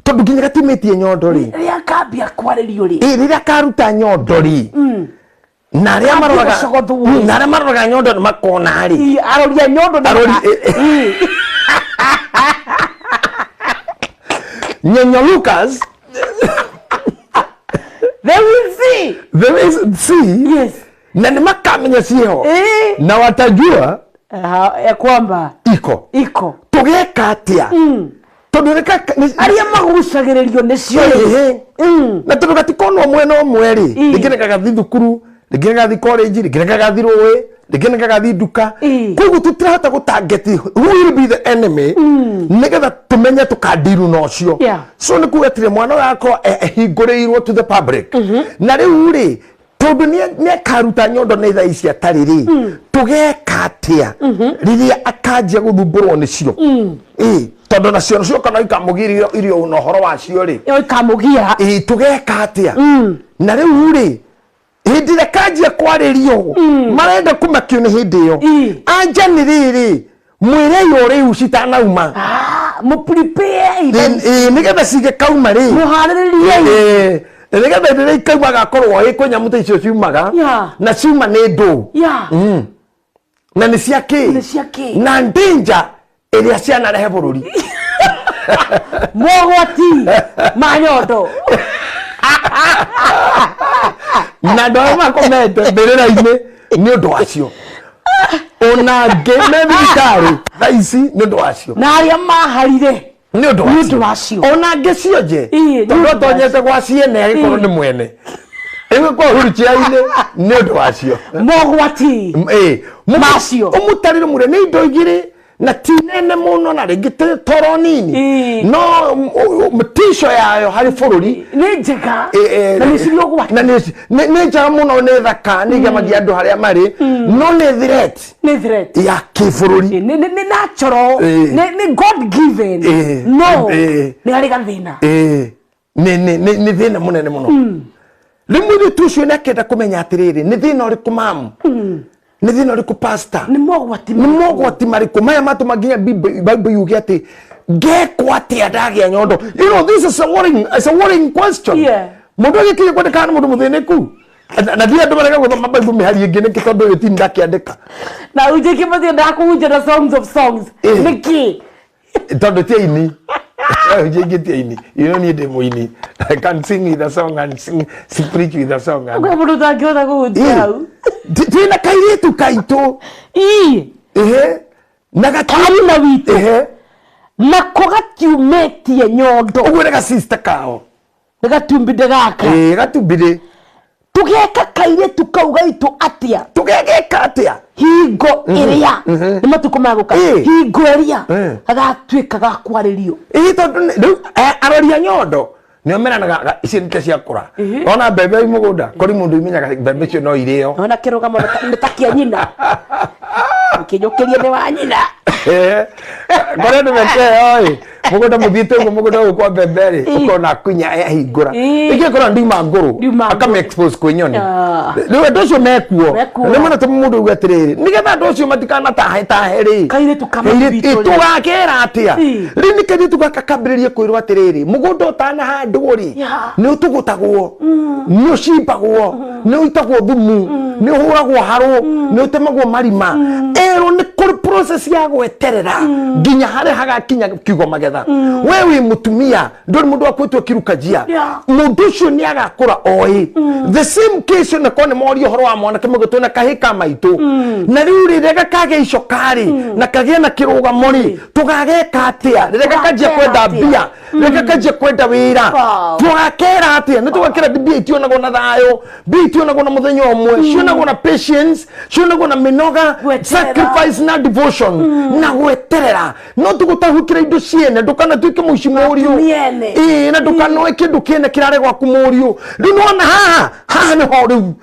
Tondu nginya gatimetie nyondo ri ria kambia kwaririo ri ria karuta nyondo ri na ria maroraga nyondo makona ri aroria nyondo Nyenyo Lucas they will see yes na ni makamenya sio na watajua ya kwamba iko tugeka atia aria magucagiririo nicio na tondu gatikono mwena omwe ri ngirenga gathi thukuru ngirenga gathi college ngirenga gathi rowe ngirenga gathi duka koguo tutirahota gutangeti who will be the enemy nigetha tumenye tukandiru no cio so ni kugetire mwana wako hinguriirwo to the public na riu ri tondu ni akaruta nyondo ni thaa ici atari ri tugeka atia riria akanjia guthumburwo nicio tondu na cio cio kana ikamugirio irio no horo wa cio ri ikamugia tugeka atia na riu ri hindi ya kanjia kwaririo marenda kumakio ni hindi yo anja ni riri mwire yo riu citanauma mu prepare nigetha cige kauma ri muhariririe nigetha ndire ikauma gakorwo ikunya muta icio ciumaga na ciuma ni ndu na ni ciaki na danger iria ciana rehe bururi mogwati manyondo na ndo makomete mbirira-ini ni undu wacio ona ngene thirikari thaisi ni undu wacio na aria maharire ni undu wacio ona ngecionje tondu tonyete gwa ciene agikorwo ni mwene kwa huruchiaine ni undu wacio mogwati macio umutarire mure ni indo igiri na tinene muno na ringi toro nini no mtisho yayo hari bururi ni njega na ni cirio gwa na ni njega muno ni thaka ni gemagia andu haria mari no ni threat ya kibururi ni natural ni God given no ni hari gathina ni thina munene muno rimwe tucio nakenda kumenya atiriri ni thina uri kumamu ni thina uriku pastor ni mogwati mariku maya matu maginya bible yugi ati ngekwa atia ndagia nyondo you know this is a worrying question mundu agikinya kwandika mundu muthiniku na ndia andu marega guthoma bible mihari ingi niki tondu uyu ti ndakiandika na ujiki mathi ndakuhunja na songs niki tondu ti ini ujiki ti ini you don't need them ini I can sing with a song and preach with a song kwa mundu tangiona kuhunja hau twina kairitu kaitu na gatamina witu na kogatiumetie nyondo ugwire ga sister kao gatumbide gaka gatumbide tugeka kairitu kau gaitu atia tugeka atia hingo iria ni matuko maguka hingo iria agatwika gakwaririo tondu aroria nyondo ni omeranaga ici nite ciakura ona mbembe i mugunda kuri mundu imenyaga mbembe cio no irio ona kirugamo nitakia nyina kinyukirie ni wa nyina kore ndu meke oi mugoda muthiete ugo mugoda kwa bembere ukona kunya hingura iki kora ndima nguru akame expose kwenyoni riwe ndocio mekuo ni mana to mundu gwetiriri nigetha ndocio matikana taheri kaire tukamabito tugakera atia rini kedi tugakakambiririe kwirwa atiriri mugoda utana handuri ni utugutagwo ni ucimbagwo ni uitagwo thumu ni uhuragwo haru ni utemagwo marima ero ni kuri process ya gweterera nginya hare hagakinya kiugo magetha wewe mutumia ndori mundu akwetwo kirukajia mundu ucio ni agakura oi the same case na kone mori horo wa mwana kemugo na kahika maitu na riu rirega kage icokari na kage na kiruga mori tugageka atia rirega kaje kwenda bia rirega kaje kwenda wira tugakera atia ni tugakera bia itio na gona thayo bia itio na gona muthenya omwe cio na gona patience cio na gona minoga sacrifice na devotion na gweterera no tugutahukira indo ciene ndukana tuike muici muriu na ndukanoe kindu kiene kirare gwaku muriu riu nona haha ni ho riu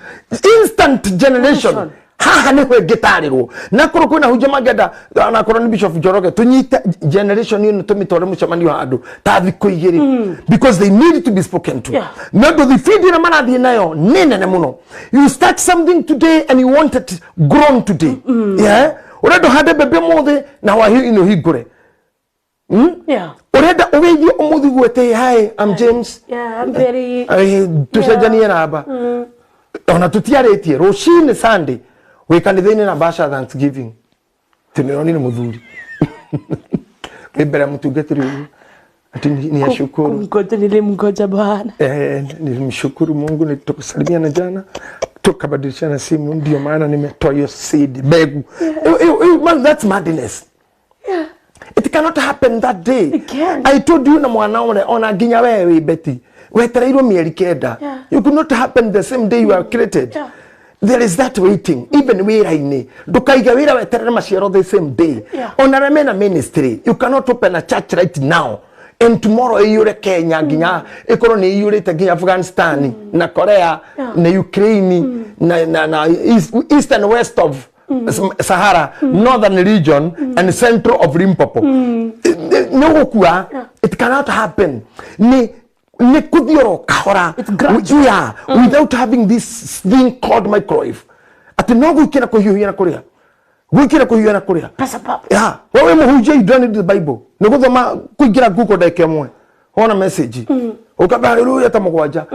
instant generation haha ni hwe gitarirwo na koro kwina huje mageda na koro ni Bishop Njoroge tunyite generation ino tumitore mucemanio handu ta thiko igiri because they need to be spoken to no do the feed na marathi nayo nene muno you start something today and you want it grown today urenda hande bebe mothe na wa ino higure urenda ugeithie umuthi gwete hi I'm James I'm very tusejanie namba ona tutiaretie rucini Sunday wikanithini na basha Thanksgiving tunironi ni muthuri wibera mutungatiri uyu ati ni ashukuru ngoja nilimgoja bwana nilimshukuru Mungu nitukusalimiana jana tukabadilishana simu ndio maana nimetoa hiyo seed mbegu man that's madness it cannot happen that day I told you na mwanaume ona ginya wewe Betty wetereirwo mieri kenda you could not happen the same day you are created there is that waiting even wira-ini ndukaiga wira weterera maciaro the same day ona remena ministry you cannot open a church right now and tomorrow iyure Kenya ginya ikoro ni iyurite ginya Afghanistan na Korea na Ukraine na east and west of Sahara northern region and central of Limpopo no kwa it cannot happen ni kudioro kahora without having this thing called microwave ati no gwikira kuhiuhia na kuria gwikira kuhiuhia na kuria pesa papa wewe muhuje you don't need the Bible no guthoma kuingira Google dake mwe ona message ukaba haleluya tamugwanja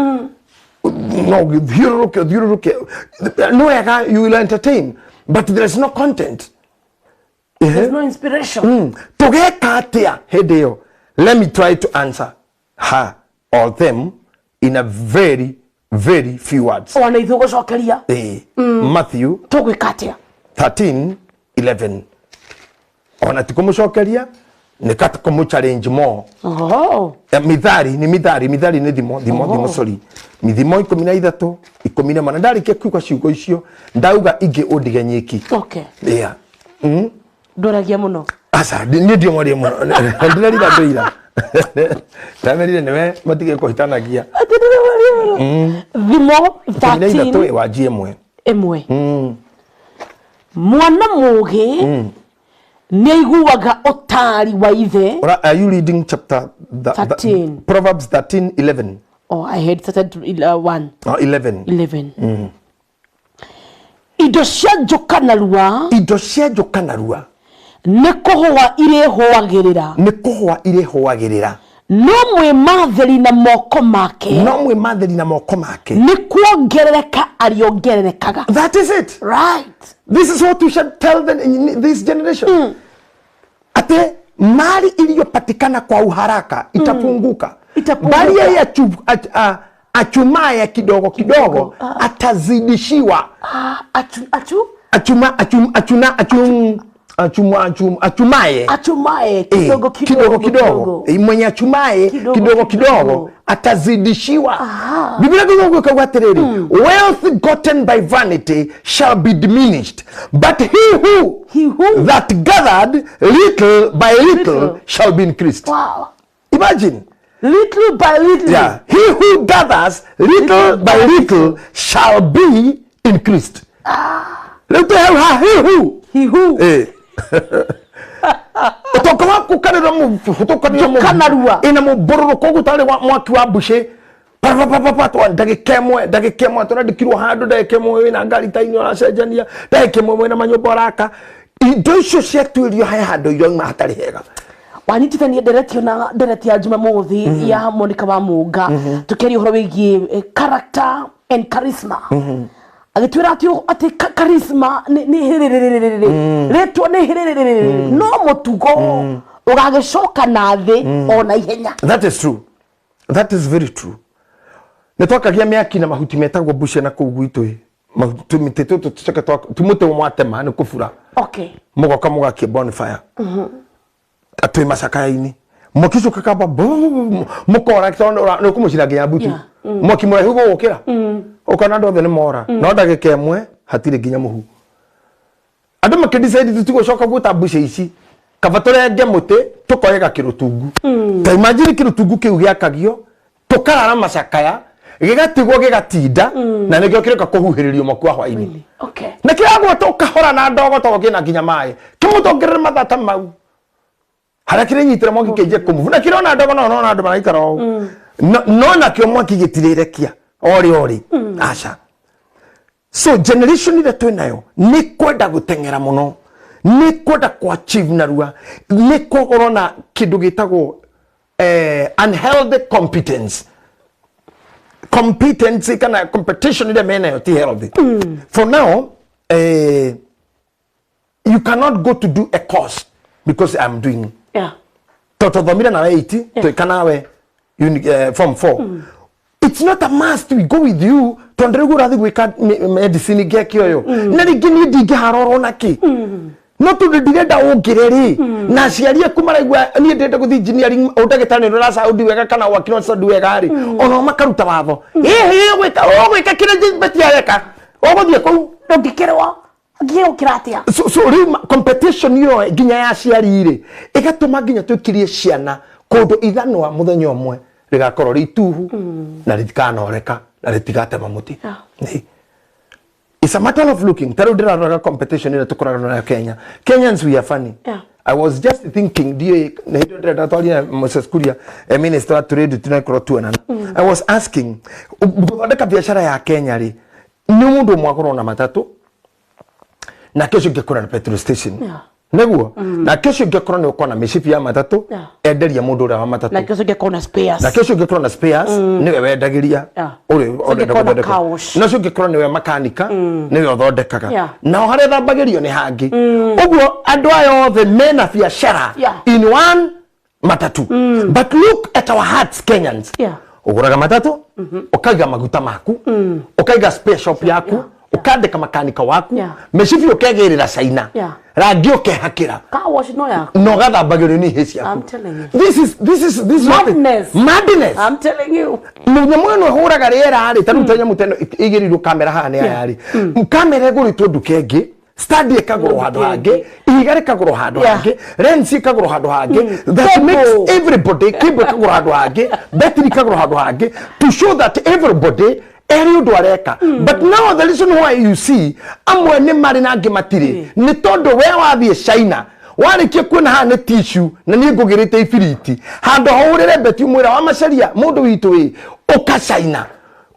no thiuruke no you will entertain but there is no content there's no inspiration tugeka atia hedio let me try to answer her all them in a very very few words ona ithugo cokeria Matthew tugwikatia 13:11 ona tikumucokeria nikatukumu challenge mo mithari ni thimo sorry mithimo 13 14 ndarikia kuigwa ciugo icio ndauga ingi undigenyiki ndoragia muno asa ni ndio mwari muno ndirarira ndoira tamerire newe matige kuhitanagia thimo 13 wajie emwe mwana mugi ni aiguaga utari wa ithe. Are you reading chapter 13 Proverbs 13:11? I had started 1 11 indo cia njuka narua nĩ kũhũa irĩhũagĩrĩra no mwĩmathĩri na moko make nĩ kuongerereka ariongererekaga. That is it, right? This is what we should tell them in this generation. Ate mali iliyopatikana kwa uharaka itapunguka. Bali ya achumaye kidogo atazidishiwa. Achumaye kidogo mwenye achumaye kidogo atazidishiwa. Biblia inasema kwa tereri, wealth gotten by vanity shall be diminished, but he who that gathered little by little shall be increased. Wow. Imagine, little by little. Yeah, he who gathers little by little shall be increased. Let the hell he who utonga waku kanira mu futokanira mu kanarua ina mu bororo ko gutare mwaki wa bushe papa to ndagikemwe to ndikirwo handu ndagikemwe ina ngari tainyo aracenjania ndagikemwe na manyumba raka indo icio ciatwirio hai handu yo hatari hega wanitithania ndereti ya Jumamothi ya Monica wa Munga tukeria uhoro wigie character and charisma agitwira ati charisma ni hirererere retwo ni hirererere no mutugo ugagicoka na thi ona ihenya. That is true, that is very true. Netwakagia miaki na mahuti metagwo bushe na kuu gwitu mahuti miteto tucheke tumute mwatema ni kufura okay mugoka mugakie bonfire atwe masakaini mokicu kakaba mukora kitondo no kumushira ginya butu mokimura hugo okira okana ndo thene mora no ndagike emwe hatire ginya muhu andu makidecide tutigo coka guta bushe ici kavatore ngemuti tukoyega kirutungu ta imagine kirutungu kiu giakagio tukarara masakaya gigatigwo gigatinda na nigio kireka kuhuhiririo makwa hwaini okay na kiragwo tukahora na ndogo to gina ginya mai kimutongerera mathata mau harakire nyitira mwangi keje kumuvu na kirona ndogo no na ndogo naikara no na kio mwangi gitirirekia ori asha so generation ile twinayo ni kwenda gutengera muno ni kwenda ku achieve narua ni korona kindu gitagwo unhealthy competence kana competition ile mena yo ti healthy for now you cannot go to do a course because I'm doing toto dhomira na 80 to kanawe form 4 it's not a must we go with you to ndregura thi gwika medicine gekioyo na rigini ndinge haroro naki no to ndirenda ungireri na ciarie kumaraigwa ni ndende guthi engineering udagitani rura Saudi wega kana wakino Saudi wega ri ono makaruta watho gwika kire betia reka oguthie ku ndungikirwa ngiro kiratia so competition yo ginya ya ciari ri igatuma ginya twikirie ciana kundu ithanwa muthenya umwe rigakorwo rituhu na ritikanareka na ritigate mamuti it's a matter of looking taro ndira competition ile tukorana na Kenyans we are funny I was just thinking die ndira twalia Moses Kuria minister wa trade tunakorwo tuana I was asking ndeka biashara ya Kenya ri ni mundu mwakorwo na matatu na kesho ngekora na petrol station neguo na kesho ngekora ni ukona mishipi ya matatu enderia mundu ura wa matatu na kesho ngekora na spares niwe wendagiria uri ondeka na sho ngekora niwe makanika niwe othondekaga na hare thambagirio ni hangi uguo andu ayo othe mena biashara in one matatu but look at our hearts Kenyans uguraga matatu ukaiga maguta maku ukaiga spare shop yaku ukandika makanika waku meshifi ukegirira China rangi ukehakira car wash no ya no gathambagirio ni heci yaku. I'm telling you this is madness I'm telling you munyamwe no huraga riera ri tarutanya muteno igirirwo kamera hane yari kamera iguritwo ndukengi study ekagoro handu hangi igare kagoro handu hangi lens kagoro handu hangi that makes everybody keep kagoro handu hangi battery kagoro handu hangi to show that everybody eri udwareka but now the reason why you see amwe ni mari na ngimatiri ni tondo we wathie China warikie kwina ha ne tissue na ni ngugirite ifiriti hando haurire beti mwira wa macaria mundu witu wi uka China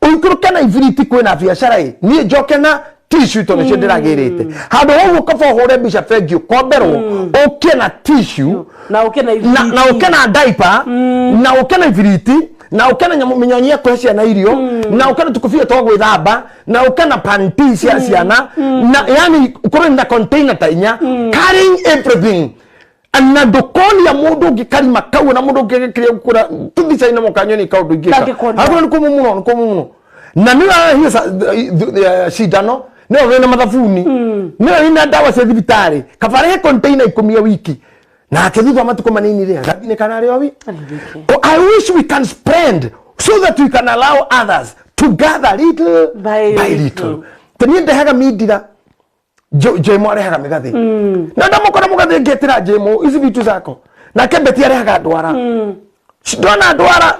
uikuruka na ifiriti kwina biashara ni njoke na tissue to nicio ndiragirite hando ho ukaba hore bisha fegi ukomberwo ukie na tissue na ukie na diaper na ukie na ifiriti na ukana nyaminyonyia kwesha na irio na ukana tukufia to gwithamba na ukana panty cia ciana na yani ukore na container tainya carrying everything ana dokoni ya mundu ngikari makau na mundu ngikire kura tudisa ina mukanyoni kaundu ngika hakuna niko muno na niwa hiyo shidano niwa wena mathafuni niwa ina dawa cia thibitari kabare container 10 ya wiki na akithithwa matuko manini ria gabine kana rio wi I wish we can spend so that we can allow others to gather little by little tani ndehaga midira jemo arehaga migathi na ndamukora mugathi ngetira jemo izi vitu zako na kebeti arehaga ndwara ndona ndwara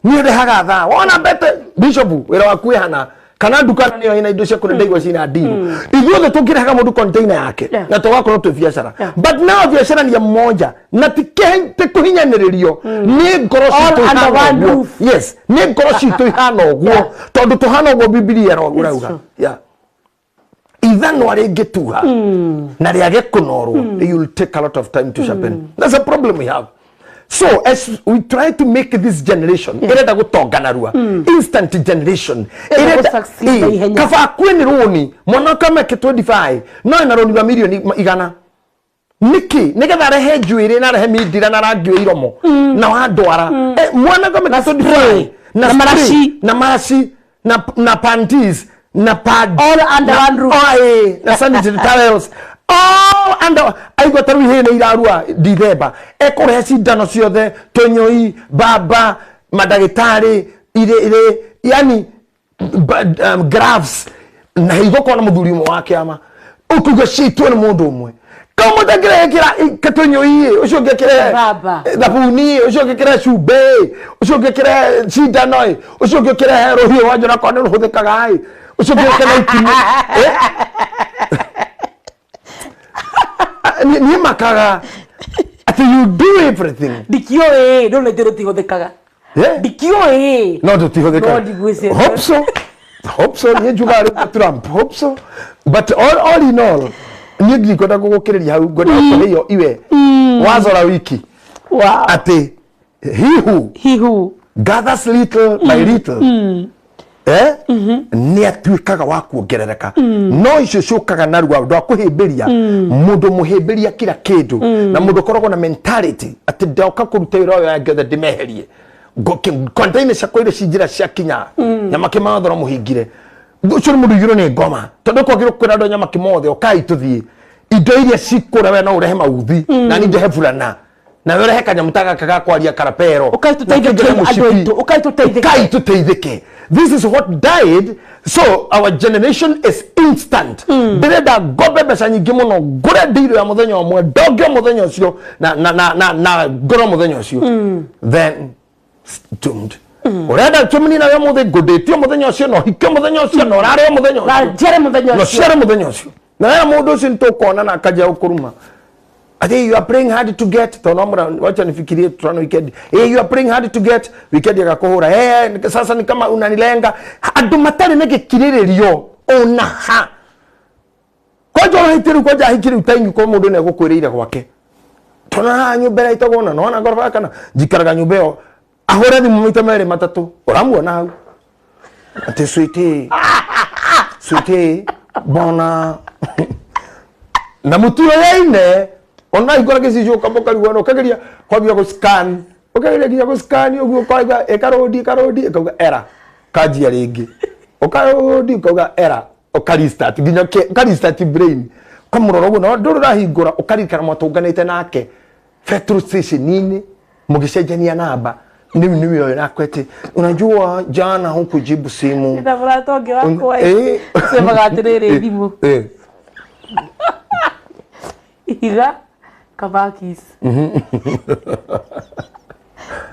ni ndehaga tha wona bete bishop wira waku hana kana dukana niyo ina indo cia kũrenda igwa cina deal ithuothe tũngĩrehaga mũndũ container yake na tũgakorwo twĩ biacara but now biacara ni ya mmoja na tikũhinyanĩrĩrio nĩ ngoro citũ yes nĩ ngoro citũ ihana ũguo tondũ tũhana ũguo Biblia ĩrauga ithanwa rĩngĩtuha na rĩage kũnorwo it will take a lot of time to sharpen. That's a problem we have. So as we try to make this generation irenda gutongana rua instant generation irenda kaba kwini roni mwana kama ke 25 no ina roni wa milioni igana niki nigetha rehe njuire na rehe midira na rangi iromo na wadwara mwana kama ke 25 na marashi na panties na pad all under one roof na sanitary towels ando aigwa taru hene irarua Dithemba ekore cindano ciothe tonyoi baba madagitari ire yani gloves na higo kona muthuri mo wake ama ukuga shitwe ni mundu umwe kama ndagire kira katonyoi ucio ngekire baba dabuni ucio ngekire cube ucio ngekire cindano ucio ngekire rohio wanjora kona nuhuthikaga ai ucio ngekire itimi ni makaga ati you do everything dikio no le tiro tihothekaga dikio no do tihothekaga hope so ni jugare Trump hope so but all in all ni ngikota gugukiriria hau ngoda ko hiyo iwe wazora wiki wow ati he who gathers little by little ni atuikaga wa kuongerereka no icio ciukaga narua ndo akuhimbiria mundu muhimbiria kila kindu na mundu koragwo na mentality ati ndoka kuruta wira ya gethe ndimeherie container cia koire cinjira cia kinya nyamake mathoro muhingire ucio ni mundu yuro ni ngoma tondu kwagiro kwira ndo nyamake mothe okai tuthie indo iria cikura we no urehe mauthi na ni ndehe fulana na wewe heka nyamutaga kaga kwaria karapero ukai tuteithike. This is what died. So our generation is instant. Direda gobe besa nyingi muno gure diro ya muthenya omwe dogyo muthenya ucio na goro muthenya ucio then doomed. Ureda chumini na we muthe godetio muthenya ucio no hike muthenya ucio no rare muthenya ucio na jere muthenya ucio no shere muthenya ucio na ya mundu ucio ntokona na akaja ukuruma. I think you are praying hard to get to nomra wacha nifikirie tuano weekend you are praying hard to get weekend yakakuhura sasa ni kama unanilenga andu matari nege kiriririo ona ha kwaje hitiru kwaje hikiri utaingi kwa mundu ne gukwirira gwake tona nyumbera itagona nona gorba kana jikaraga nyumbeo ahore ni mumita mere matatu uramuona hau ate sweetie bona na mutu yeine ona igora kesi jo kaboka liwano kageria kwabia ko scan okageria ko scan ugu kwa ekarodi ekauga era kaji ya ringi okarodi ukauga era okaristart ginya ke karistart brain kamurorogo no ndurura hingura okarikana mwatunganite nake petrol station nini mugicenjania namba nimi yo nakwete unajua jana hukujibu simu ndabura tonge wako sema gatirire thimu iga kabakis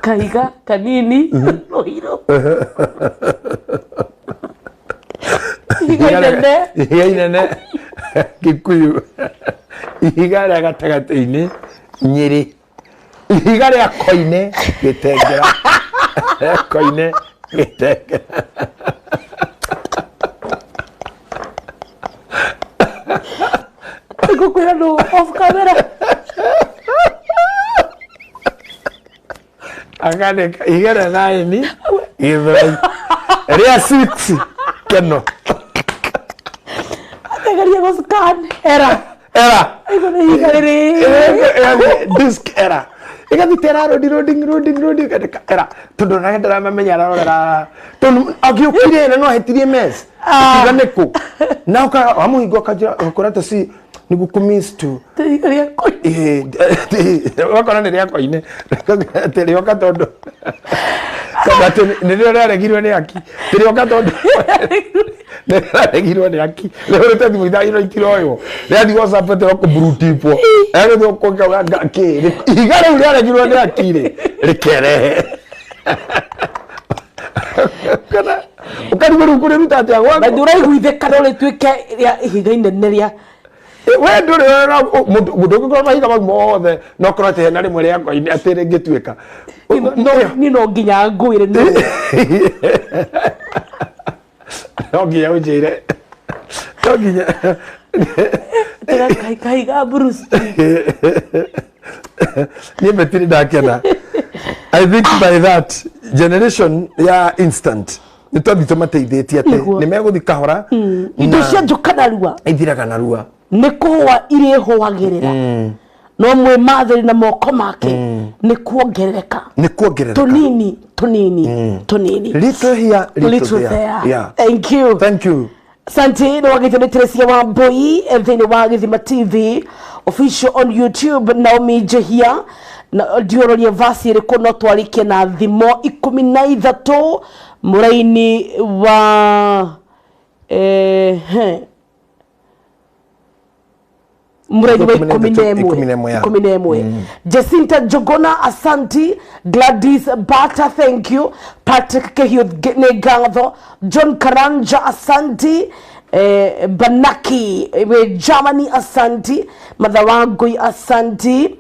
kaiga kanini rohiro iga inene Kikuyu iga rĩa gatagatĩ-inĩ Nyeri iga rĩa Koine Gĩtengera Koine Gĩtengera kukwira no off camera agane igere naini ibe ria 6 keno ategaria go scan era igone igare disk era igathitera loading era tondu na ndara mamenya rarora tondu agiukire na no hetirie mess iganeko na uka amuhingo kajira ukorata si nigukumiss tu tegaria ko wakona ni ria Koine tere okatondo kabate ni ria regirwe ni aki tere okatondo ne regirwe ni aki leo tete muida iro itiroyo ria di WhatsApp tere ko brutipo ere do ko ka ke igare ria regirwe ni aki rekere kana ukari buru kuri ruta ati agwa na ndura igwithe kana ule twike ihiga inene we nduri ra mundu ko mahiga mothe no korate hena rimwe ria ngoi atire ngitwika ni no nginya ngwire no nginya unjire no nginya kai ga Bruce ni betiri dakena. I think by that generation ya instant nitwathi tumateithĩtie atĩ nĩ megũthika hora indo cia njũkana rua ithiraga na rua nĩ kũhũa irĩ hũagĩrĩra no mwe matheri na moko make nĩ kuongerereka tunini little here little there. Yeah. Thank you Santi no wagite ni Teresia wa Boy thini wa Githima TV official on YouTube Naomi Jehia na diororia vasi riko no twarikie na thimo 13 muraini wa muraini wa 11 Jacinta Jogona asanti Gladys Bata thank you Patrick Kehio Negatho John Karanja asanti Banaki we Germany asanti Madhawangui asanti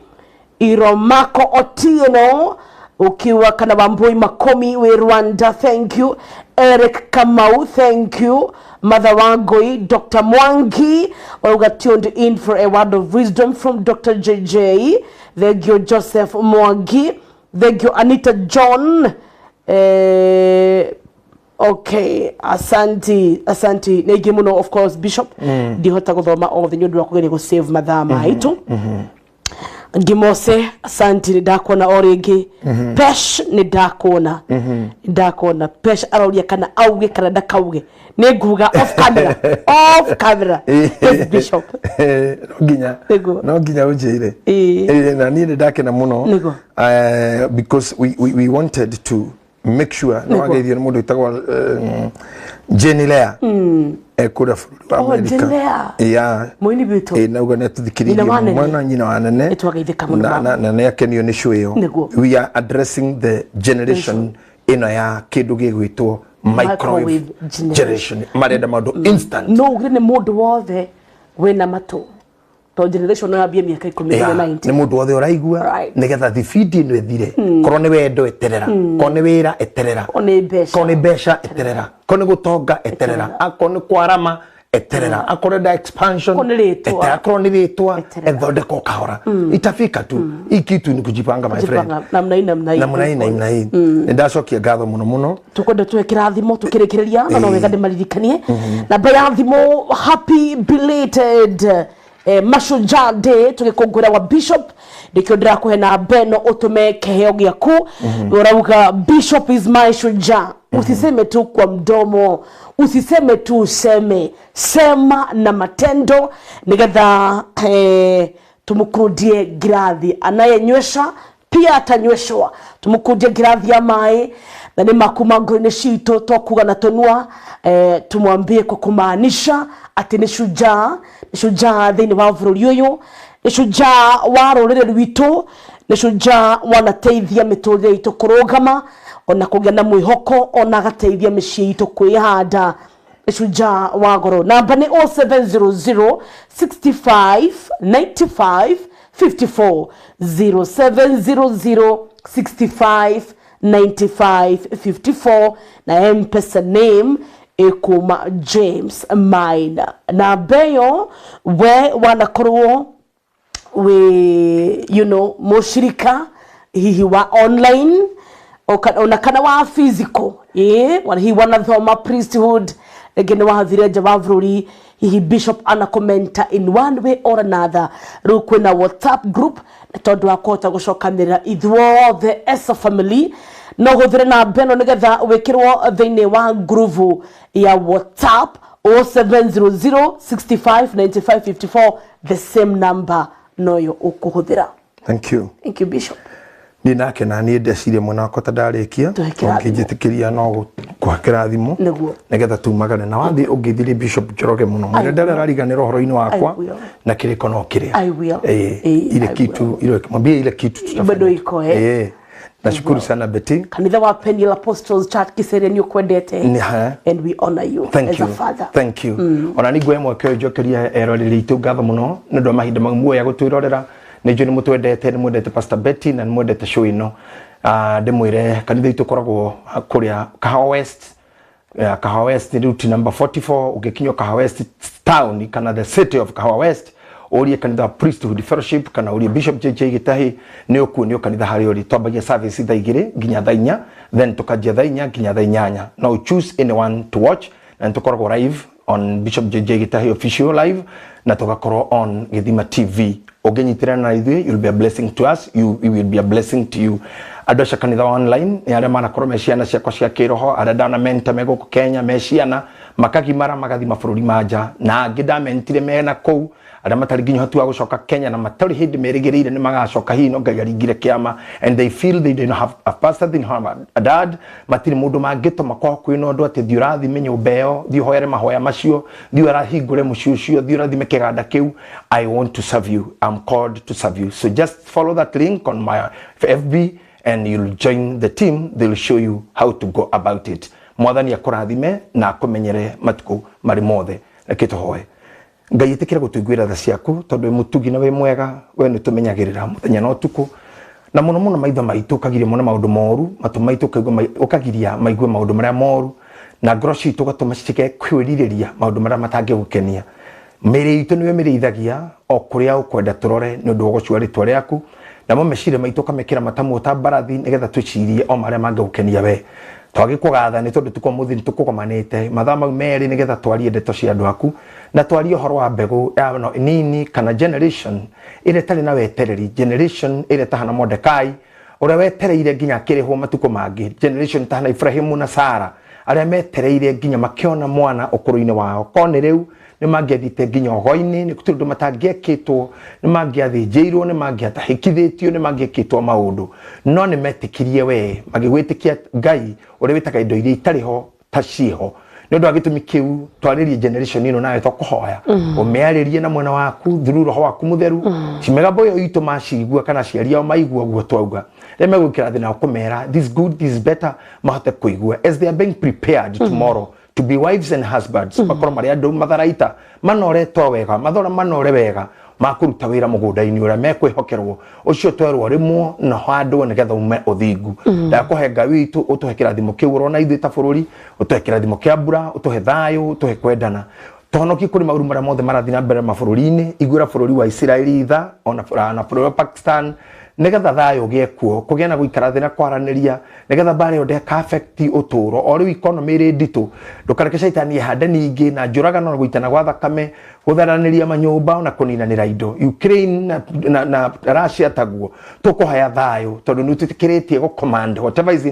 Iromako Otieno ukiwa kana Wambui Makomi we Rwanda thank you Eric Kamau thank you Madhawangui Dr. Mwangi we got tuned in for a word of wisdom from Dr. JJ thank you Joseph Mwangi thank you Anita John okay asanti negimuno of course Bishop dihota guthoma all the nyodu wakugeni go save madhama maitu Ngimose asanti ndakona oringi pesh ndakona pesh aroria kana auge kana ndakauge niguga off camera yes Bishop no ginya unjire na ni ndakena muno because we wanted to make sure no ageithio mundu itagwa Jenilea ekura furu America moini bitu nauga netuthikiririe mwana nyina wanene etwageithika muno na nekenio ni shoyo we are addressing the generation ino ya kindu gigwitwo microwave generation marenda maundu instant no ngene mundu wothe wena matu to generation no yabia miaka 19 ni mundu wothe uraigua nigetha thifidi no ethire korwo ni wendo eterera korwo ni wira eterera korwo ni besha eterera korwo ni gutonga eterera akorwo ni kwarama eterera akorwo ni expansion eterera akorwo ni ritwa ethondeko kahora itafika tu ikitu ni kujipanga my friend namna hii ndacokia ngatho muno tukwenda twekira thimo tukirikireria no wega ndimaririkanie na baya thimo happy belated Mashujaa Day tukikongwera wa Bishop ndikyo ndirakuhe na beno utume keheo giaku urauga Bishop is my shujaa usiseme tu kwa mdomo usiseme tu sema na matendo nigetha tumukurudie girathi anayenywesha pia atanyweshwa tumukurudie girathi ya mai na ni makumango ni shito tokuga na tonua tumwambie kwa kumaanisha ati ni shujaa thini wa bururi uyu ni shujaa wa rurire rwitu ni shujaa wanateithia miturire itu kurugama ona kugia na mwihoko ona gateithia micii itu kwihanda ni shujaa wa goro namba ni 0700 65 95 54 0700 65 95 54 na M-Pesa name ekuma James Maina na beyo we wanakorwo we mushirika hihi wa online ona kana wa physical wana hi wanathoma priesthood again wa hathire jabavuri hihi Bishop ana commenta in one way or another rukwe na WhatsApp group na tondu akota gucokanira ithuothe as a family no guthire na beno nigetha wikirwo thini wa groove ya WhatsApp 0700 65 95 54 the same number noyo ukuhuthira. Thank you Bishop. Ni nake na ni ndecirie mwana kota ndarikia ngijitikiria no kwa kirathimo nigetha tumagane na wathi ungithiri Bishop Njoroge muno mwire ndarariganira horo-ini wakwa na kiriko no kiria I will ile kitu ile mwambie ile kitu bado iko Nashukuru sana Betty. Kanitha wa Peniel Apostles Church Kisere ni ukwendete. And we honor you as a father. Thank you. Ona nigwe mweke jokeria eroreri itu gatho muno ndo mahinda magumu ya gutwirorera nijo ni mutwendete ni mwendete Pastor Betty na ni mwendete show ino. Ndimwire kanitha itu koragwo kuria Kahawa West. Kahawa West ni route number 44 ugekinyo Kahawa West town kana the city of Kahawa West. Orie kanitha priesthood fellowship kana orie bishop JJ Gitahi ni okunio kanitha hari ori twambagia service thaa 2 nginya thaa 4 then tukajia thaa 4 nginya thaa 8. Now choose anyone to watch na tukoragwo live on Bishop JJ Gitahi official live na tugakorwo on Githima TV. Ogenyitirana na ithuĩ, you'll be a blessing to us, you will be a blessing to you. Adosha kanitha online ni arĩa manakorwo me ciana ciakwa cia kĩroho arĩa ndana mentor me gũkũ Kenya me ciana makagimara magathi mabũrũri manja na angĩ ndamentire mena kũu arĩa matari nginya hatu wa gũcoka Kenya na matari hindi merĩgĩrĩire nĩ magacoka hino Ngai aringire kĩama and they feel they don't have a pastor, they don't have a dad, matiri mũndũ mangĩtũma kwa kwĩna ũndũ atĩ thiĩ ũrathime nyũmba ĩyo, thiĩ ũhoere mahoya macio, thiĩ ũrahingũre mũciĩ ũcio, thiĩ ũrathime kĩganda kĩu. I want to serve you, I'm called to serve you, so just follow that link on my FB and you'll join the team. They'll show you how to go about it. Mwathani akũrathime na akũmenyere matukũ marĩ mothe. Reke tũhoe. Ngai itikira gũtũiguĩra tha ciaku tondũ mũtugi na we mwega, we nĩ tũmenyagĩrĩra mũthenya na ũtukũ na mũno mũno maitho maitũ ũkagiria mũno maũndũ moru, matũ maitũ ũkagiria maigue maũndũ marĩa moru na ngoro citũ ũgatũma citike kwĩrirĩria maũndũ marĩa matangĩgũkenia. Mĩrĩ itũ nĩwe mĩrĩithagia o kũrĩa ũkwenda tũrore nĩ ũndũ wa gũcua rĩtwa rĩaku na meciria maitũ ũkamekĩra matamu ta mbarathi nĩgetha twĩcirie o marĩa mangĩgũkenia we. Twagĩkũgatha nĩ tondũ tuko mũthini tũkũgomanĩte mathaa mau merĩ nĩgetha twarie ndeto cia andũ aku na twarie ũhoro wa mbegũ ya nini kana generation ĩrĩa ĩtarĩ na wetereri, generation ĩrĩa tahana Mordekai ũrĩa wetereire nginya akĩrĩhwo matukũ mangĩ, generation tahana Ibrahimu na Sara arĩa metereire nginya makĩona mwana ũkũrũ-inĩ wao. Kone rĩu nĩ mangĩathite nginya ũgo-inĩ, nĩ tondũ matangĩekĩtwo, nĩ mangĩathĩnjĩirwo, nĩ mangĩatahĩkithĩtio, nĩ mangĩekĩtwo maũndũ, no nĩ metĩkirie we magĩgwĩtĩkia Ngai ũrĩa wĩtaga indo iria itarĩ ho ta ciĩho. Nĩ ũndũ wa gĩtũmi kĩu twarĩrie generation ĩno nawe twakũhoya ũmĩarĩrie na mwena waku through roho waku mũtheru cimegambo ĩyo itũ macigua kana ciaria o maigua guo twauga rĩrĩa megwĩkĩra thĩ na kũmera this good this better mahote kũigua as they are being prepared tomorrow to be wives and husbands. Makorwo marĩ andũ matharaita manoretwo wega, mathora manore wega makũruta wĩra mũgũnda-inĩ ũrĩa mekwĩhokerwo ũcio twerwo rĩmwo na handwo nĩgetha ume ũthingu. Ndakũhe Ngai witũ ũtũhe kĩrathimo kĩu ũrona ithuĩ ta bũrũri, ũtũhe kĩrathimo kĩa mbura, ũtũhe thayũ, ũtũhe kwendana. Tũhonokie kũrĩ maũndũ marĩa mothe marathiĩ na mbere mabũrũri-inĩ, iguĩra bũrũri wa Isiraeli tha ona bũrũri wa Pakistan nĩgetha thayũ ũgĩe kuo, kũgĩa na gũikara thĩ na kwaranĩria nĩgetha mbara ĩyo ndeka-affect ũtũũro. O rĩu economy ĩrĩ nditũ, ndũkareke caitani ehande ningĩ na njũragano na gũitana gwa thakame, gũtharanĩria manyũmba na kũninanĩra indo. Ukraine na Russia taguo tũkũhaya thayũ tondũ nĩ twĩtĩkĩrĩtie gũ-command whatever is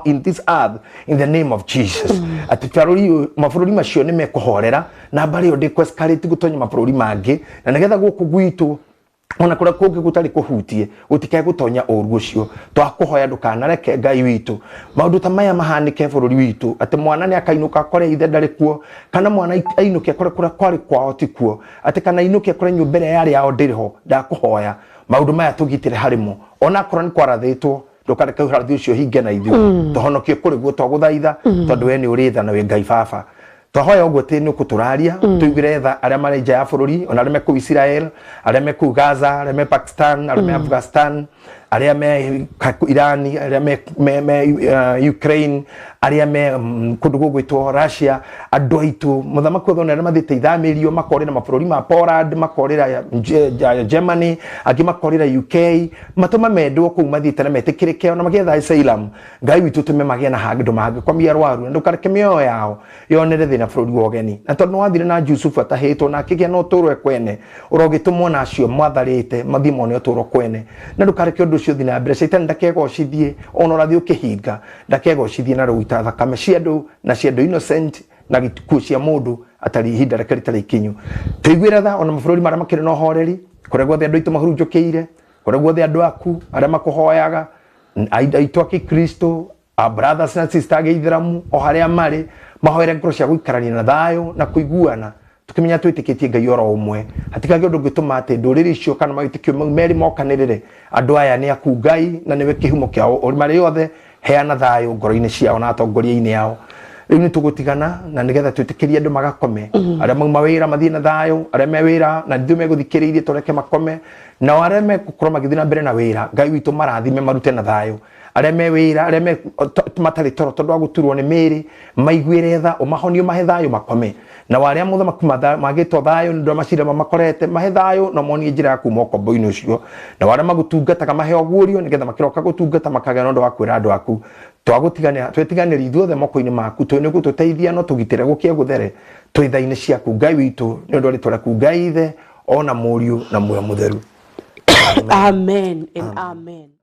in this earth in the name of Jesus. Atĩ mabũrũri macio nĩ mekũhorera na mbara ĩyo ndĩkũ-escalate gũtonya mabũrũri mangĩ na nĩgetha gũkũ gwitũ ona kũrĩa kũngĩ gũtarĩ kũhutie gũtikae gũtonya ũru ũcio. Twakũhoya ndũkanareke Ngai witũ maũndũ ta maya mahanĩke bũrũri witũ, atĩ mwana nĩ akainũka akore ithe ndarĩ kuo, kana mwana ainũke akore kũrĩa kwarĩ kwao ti kuo, atĩ kana ainũke akore nyũmba ĩrĩa yarĩ yao ndĩrĩ ho. Ndakũhoya maũndũ maya tũgitĩre harĩ mo, ona akorwo nĩ kwarathĩtwo ndũkareke ũrathi ũcio hinge na ithuĩ, tũhonokie kũrĩ guo twagũthaitha tondũ we nĩ ũrĩ tha na wĩ Ngai Baba. Twahoya ũguo tĩ nĩ ũkũtũraria tũiguĩre tha arĩa marĩ nja ya bũrũri, ona arĩa me kũu Israel, arĩa me kũu Gaza, arĩa me Pakistan, arĩa me Afghanistan, arĩa me Iran, arĩa me Ukraine, arĩa me kũndũ gũgwĩtwo Russia, andũ aitũ mũthamaki wothe arĩa mathiĩte ithamĩrio makorĩra mabũrũri ma Poland, makorĩra Germany, angĩ makorĩra UK, matũma mendwo kũu mathiĩte na metĩkĩrĩke ona magĩetha asylum. Ngai witũ tũme magĩe na handũ mangĩkwamia arwaru na ndũkareke mĩoyo yao yonere thĩna bũrũri wa ũgeni. Na tondũ nĩwathire na Jusufu atahĩtwo na akĩgĩa na ũtũũro we kwene, ũrogĩtũmwo na acio mwatharĩte mathiĩ mone ũtũũro kwene, na ndũkareke ũndũ ũcio thiĩ na mbere. Caitani ndakegocithie ona ũrathiĩ ũkĩhinga, ndakegocithie na rũita thakame cia andũ na cia andũ innocent na gĩkuũ cia mũndũ atarĩ ihinda rĩake rĩtarĩ ikinyu. Tũiguĩre tha ona mabũrũri marĩa makĩrĩ na ũhoreri, kũrĩa guothe andũ aitũ mahurunjũkĩire, kũrĩa guothe andũ aku arĩa makũhoyaga, aitũ a Gĩkristo, a brothers na sisters a Gĩithĩramu o harĩa marĩ, mahoere ngoro cia gũikarania na thayũ na kũiguana tukimenya twitikitie Ngai oro umwe hatikage undu ngituma ati nduriri icio kana maitikio meri mokanirire andu aya ni aku Ngai na niwe kihumo kiao ori mari yothe heana thayo ngoro-ini ciao na atongoria-ini yao riu ni tugutigana na nigetha twitikirie andu magakome aria mauma wira mathie na thayo aria me wira na ndithu meguthikiririe tureke makome na aria megukorwo magithie na mbere na wira Ngai witu marathime marute na thayo aria me wira aria me matari toro tondu wa guturwo ni miri maiguire tha umahonio mahe thayo makome na waria muthamaku magitwo thayo ndu macira makorete mahe thayo na monie njira ya kuma ukombo-ini ucio na waria magutungataga mahe ogurio nigetha makiroka gutungata makagea nondu wa kwira andu aku twetiganire ithuothe moko-ini maku niguo tuteithia no tugitire gukie guthere twitha-ini ciaku Ngai witu ni undu rituraku Ngai ithe ona muriu na muoyo mutheru. Amen and amen.